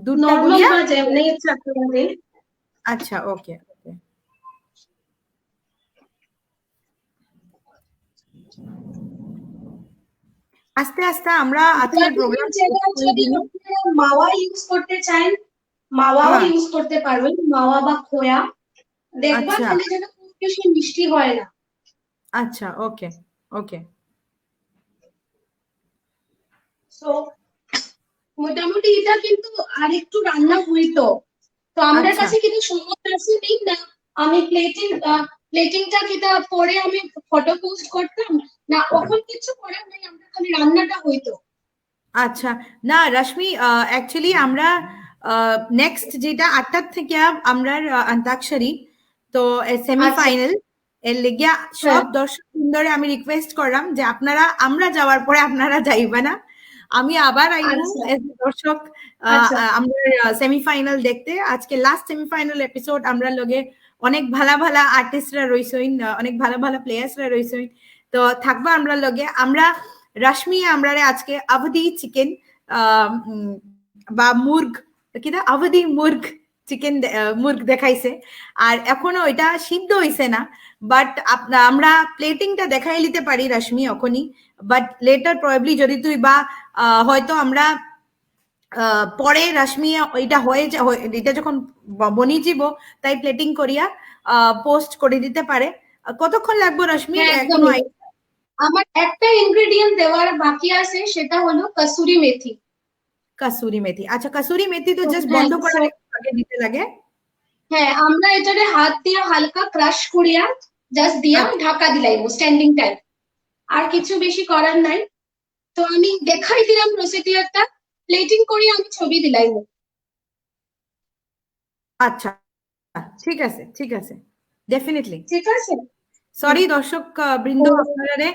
দুধটা নর্মাল গুলিয়া। বা যেমনি ইচ্ছা আপনাদের। আচ্ছা, ওকে ওকে। আস্তে আস্তে আমরা আজকের প্রোগ্রাম যেটা যদি আপনারা মাওয়া ইউজ করতে চান, মাওয়াও হ্যাঁ, ইউজ করতে পারবেন, মাওয়া বা খোয়া। দেখবা আচ্ছা খালি যেন খুব বেশি মিষ্টি হয় না। আচ্ছা, ওকে ওকে। তো মোটামুটি এটা কিন্তু আরেকটু রান্না হইতো। তো আমার আচ্ছা কাছে কিন্তু সময় আছে নেই না, আমি প্লেটিংটা কিটা পরে আমি ফটো পোস্ট করতাম না, ওখান কিছু করার নেই, আমরা খালি রান্নাটা হইতো। আচ্ছা, না রশ্মি, অ্যাকচুয়ালি আমরা নেক্সট যেটা 8টার থেকে আমরা অন্তাক্ষরী, তো আচ্ছা সেমিফাইনাল এর লেগিয়া হ্যাঁ সব দর্শক বৃন্দরে আমি রিকোয়েস্ট করলাম যে আপনারা, আমরা যাওয়ার পরে আপনারা যাইবা না, আমি আবার আইবো আচ্ছা as a দর্শক আচ্ছা আমরা সেমিফাইনাল দেখতে। আজকে লাস্ট সেমিফাইনাল এপিসোড, আমরা লগে অনেক ভালা ভালা আর্টিস্টরা রইছেন, অনেক ভালো ভালো প্লেয়ার্সরা রইছেন, তো থাকবা আমরা লগে। আমরা রশ্মি আমরারে আজকে অবধি চিকেন বা মুর্গ, কিনা অবধি মুর্গ চিকেন মুর্গ দেখাইছে, আর এখনো এটা সিদ্ধ হইছে না, বাট আমরা প্লেটিংটা দেখাই নিতে পারি রশ্মি এখনই, বাট লেটার প্রবাবলি যদি তুই বা হয়তো আমরা পরে রশ্মি এটা এটা যখন বনি যাব তাই প্লেটিং করিয়া পোস্ট করে দিতে পারে। কতক্ষণ লাগবে রশ্মি, হ্যাঁ কোনো একদমই। আমার একটা ইনগ্রেডিয়েন্ট দেওয়ার বাকি আছে, সেটা হলো কসুরি মেথি। কাসুরি মেথি? আচ্ছা, কাসুরি মেথি তো জাস্ট হ্যাঁ বন্ধ করার একটু আগে দিতে লাগে। হ্যাঁ আমরা এটারে হাত দিয়ে হালকা ক্রাশ করিয়া জাস্ট দিয়া আচ্ছা ঢাকা দিলাইবো স্ট্যান্ডিং টাইম, আর কিছু বেশি করার নাই। তো আমি দেখাই দিলাম প্রসিডিউরটা, প্লেটিং করিয়া আমি ছবি দিলাইবো। আচ্ছা, ঠিক আছে ঠিক আছে, ডেফিনেটলি। ঠিক আছে। সরি দর্শক বৃন্দ, তো আপনারা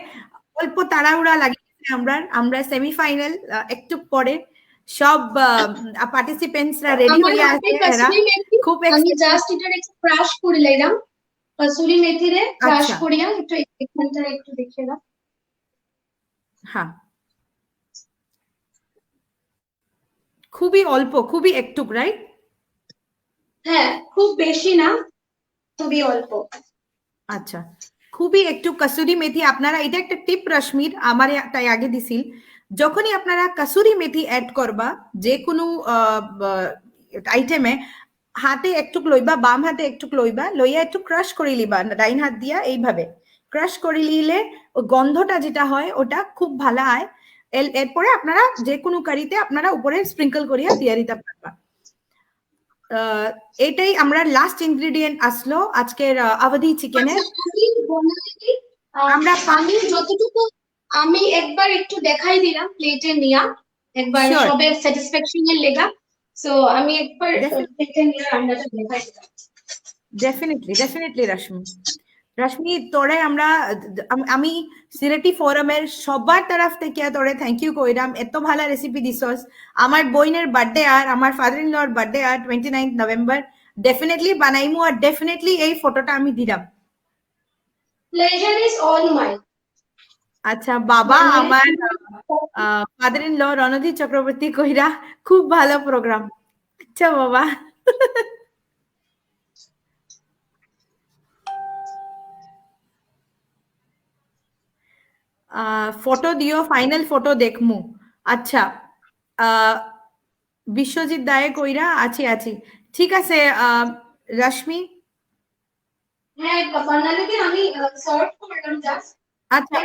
অল্প তাড়াহুড়া লাগিয়েছে, আমরা আমরা সেমিফাইনাল একটু পরে সব পার্টিসিপেন্টসরা রেডি আমার হইয়া হাতে আছে, এরা কসুরি মেথি, খুব আমি এক্সাইটেড। জাস্ট এটার একটু ক্রাশ করে লাইলাম, কসুরি মেথিরে ক্রাশ আচ্ছা, করিয়া একটু এখানটা একটু দেখে দাও। হ্যাঁ, খুবই অল্প, খুবই একটু, রাইট? হ্যাঁ খুব বেশি না, খুবই অল্প। আচ্ছা, খুবই একটু কসুরি মেথি আপনারা, এটা একটা টিপ রশ্মির আমার তাই আগে দিছিল, যখনই আপনারা কসুরি মেথি অ্যাড করবা যে কোনো আইটেমে, হাতে একটু লইবা, বাম হাতে একটু লইবা, লইয়া একটু ক্রাশ করে লিবা ডাইন হাত দিয়া, এইভাবে ক্রাশ করে নিলে গন্ধটা যেটা হয় ওটা খুব ভালো হয়। এরপরে আপনারা যে কোনো কারিতে আপনারা উপরে স্প্রিঙ্কল করিয়া দিয়ে দিতে পারবা। এটাই আমরা লাস্ট ইনগ্রেডিয়েন্ট আসলো আজকের আওয়াধি চিকেনের। আমি যতটুকু আমি একবার একটু দেখাই দিলাম প্লেটে নিয়া, একবার সবের স্যাটিসফ্যাকশনের লেগা, সো আমি একবার প্লেটে নিয়ে রান্নাটা দেখাই দিলাম। ডেফিনেটলি রশ্মি তোরে আমরা, আমি সিলেটি ফোরামের সবার তরফ থেকে তোরে থ্যাংক ইউ কইরাম, এত ভালো রেসিপি দিছস। আমার বইনের বার্থডে আর আমার ফাদার ইন লর বার্থডে আর 29 নভেম্বর, ডেফিনেটলি বানাইমু আর ডেফিনেটলি এই ফটোটা আমি দিলাম। Pleasure is all mine. আচ্ছা বাবা, আমার father in law Randhir Chakraborty কইরা খুব ভালো প্রোগ্রাম। আচ্ছা বাবা, ফটো দিও, ফাইনাল ফটো দেখমু। আচ্ছা, বিশ্বজিৎ দায়ে কইরা আছি। ঠিক আছে রশ্মি, হ্যাঁ বানালে আমি সর্ট করলাম জাস্ট। আচ্ছা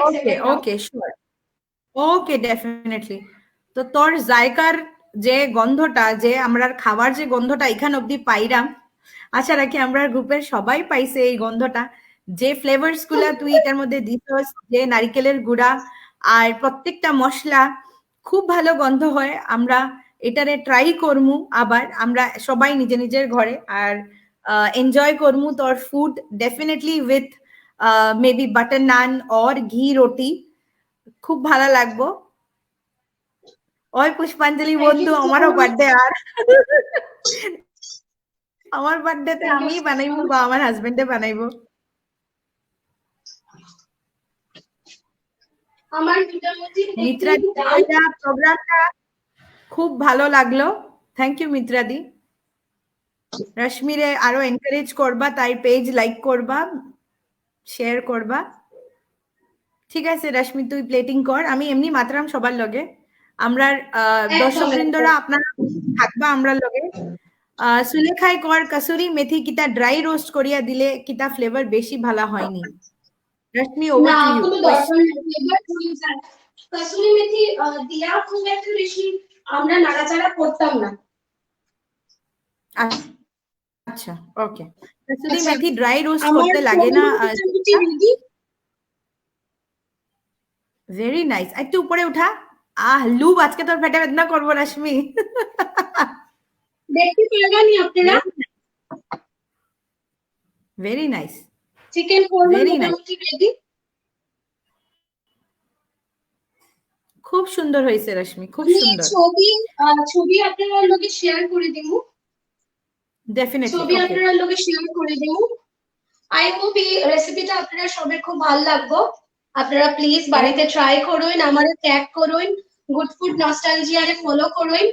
ওকে শিওর, ওকে ডেফিনেটলি। তো তোর জায়গার যে গন্ধটা, যে আমরা খাবার যে গন্ধটা এখান অব্দি পাইরাম, আশা রাখি আমরা গ্রুপের সবাই পাইছে এই গন্ধটা। যে ফ্লেভারস গুলা তুই এটার মধ্যে দিছস, যে নারিকেলের গুঁড়া আর প্রত্যেকটা মশলা, খুব ভালো গন্ধ হয়। আমরা এটারে ট্রাই করমু আবার আমরা সবাই নিজের ঘরে, আর এনজয় করমু তোর food definitely with maybe butter naan or ghee roti, খুব ভালো লাগবো। ওই পুষ্পাঞ্জলি বন্ধু, আমারও বার্থডে আর আমার বার্থডেতে আমি বানাইবো বা আমার হাজবেন্ডে বানাইবো। আমার মিত্রাদি, প্রোগ্রামটা খুব ভালো লাগলো, থ্যাংক ইউ মিত্রাদি। রশ্মিরে আরো এনকারেজ করবা, তাই পেজ লাইক করবা, শেয়ার করবা। ঠিক আছে রশ্মি, তুই প্লেটিং কর, আমি এমনি মাত্রাম সবার লগে। আমরা দর্শক বৃন্দরা আপনারা থাকবা আমরা লগে। সুলেখাই কর কসুরি মেথি কিতা ড্রাই রোস্ট করিয়া দিলে কিতা ফ্লেভার বেশি ভালো হয়নি। রশ্মি over to you. Kasuri methi দিয়া খুব একটা বেশি আমরা নাড়াচাড়া করতাম না। আচ্ছা ওকে, কসুরি মেথি ড্রাই রোস্ট করতে লাগে না। ভেরি নাইস, একটু উপরে উঠা। লুব আজকে তোর পেটে বেদনা করবো রশ্মি। দেখতে পারবেন আপনারা। ভেরি নাইস, চিকেন কোরমা মোটামুটি রেডি। খুব সুন্দর হয়েছে রশ্মি, খুব সুন্দর। ছবি আপনারা লগে শেয়ার করে দিব। ডেফিনেটলি ছবি আপনারা লগে শেয়ার করে দিব। আই হোপ এই রেসিপিটা আপনারা সবাই খুব ভালো লাগবে। আপনারা প্লিজ বাড়িতে ট্রাই করুন, আমারে ট্যাগ করুন, গুড ফুড নস্টালজিয়ারে ফলো করুন,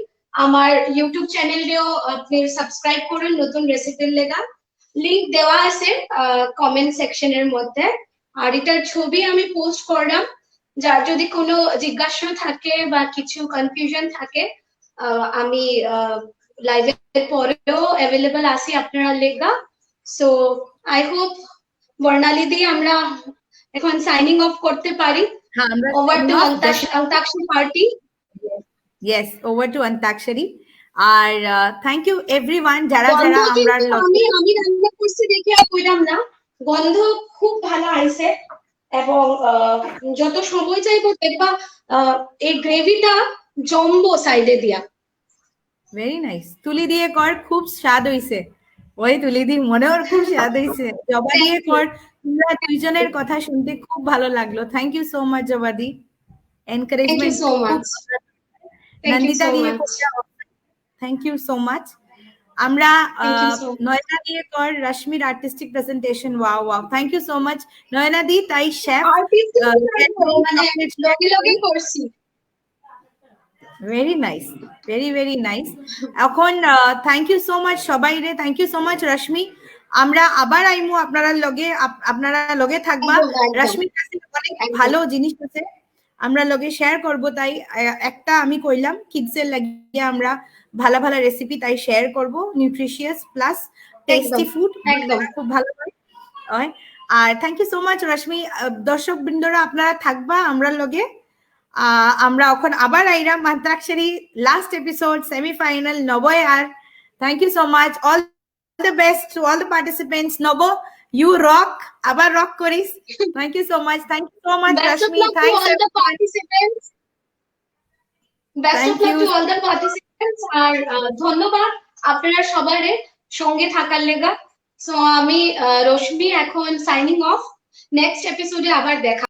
আমার ইউটিউব চ্যানেলেও আপনি সাবস্ক্রাইব করুন নতুন রেসিপির লেগা। লিংক দেওয়া আছে কমেন্ট সেকশনের মধ্যে। আর এটার ছবি আমি পোস্ট করলাম, যার যদি কোনো জিজ্ঞাসা থাকে বা কিছু কনফিউশন থাকে আমি লাইভের পরেও অ্যাভেলেবল আছি আপনারা লেগা। সো আই হোপ বর্ণালী দিয়ে আমরা এখন সাইনিং অফ করতে পারি। Over to Antakshari party. Yes, over to Antakshari. আর থ্যাংক ইউ এভরিওয়ান যারা আমরা আমি রান্না করছি দেখে আর কইলাম না, গন্ধ খুব ভালো আইছে এবং যত সময় চাইবো দেখবা এই গ্রেভিটা জম্বো সাইডে দিয়া। ভেরি নাইস, তুলি দিয়ে কর, খুব স্বাদ হইছে। ওই তুলি দি মনে ওর খুব স্বাদ হইছে। জবা দিয়ে কর, তোমরা দুইজনের কথা শুনতে খুব ভালো লাগলো। Thank you so much Jabadi, encouragement. Nandita দিয়ে থ্যাংক ইউ সো মাচ। আমরা নয়না দিয়ে কর, রশ্মির artistic presentation, wow wow, thank you so much Nayana di. তাই শেফ লগে করছি। Very nice, very nice. এখন থ্যাংক ইউ সো মাচ সবাই রে, thank you so much Rashmi. আমরা আবার আইমু আপনারা লগে থাকবা। রশ্মির কাছে অনেক ভালো জিনিস আছে, আমরা লগে শেয়ার করব। তাই একটা আমি কইলাম কিডসের লাগিয়ে আমরা ভালো ভালো রেসিপি তাই শেয়ার করব, নিউট্রিশিয়াস প্লাস টেস্টি ফুড, একদম খুব ভালো হয়। আর thank you so much Rashmi. দর্শক বৃন্দরা আপনারা থাকবা আমরা লগে। আমরা এখন আবার আইরাম Mantrakshari last episode semifinal Naba আর। Thank you so much, all the best to all the participants. Naba you rock, আবার রক করিস। Thank you so much, thank you so much Rashmi. Thanks all the participants, best of luck to all the participants. আর ধন্যবাদ আপনারা সবারে সঙ্গে থাকার লেগা। So আমি রশ্মি এখন সাইনিং অফ। নেক্সট এপিসোডে আবার দেখা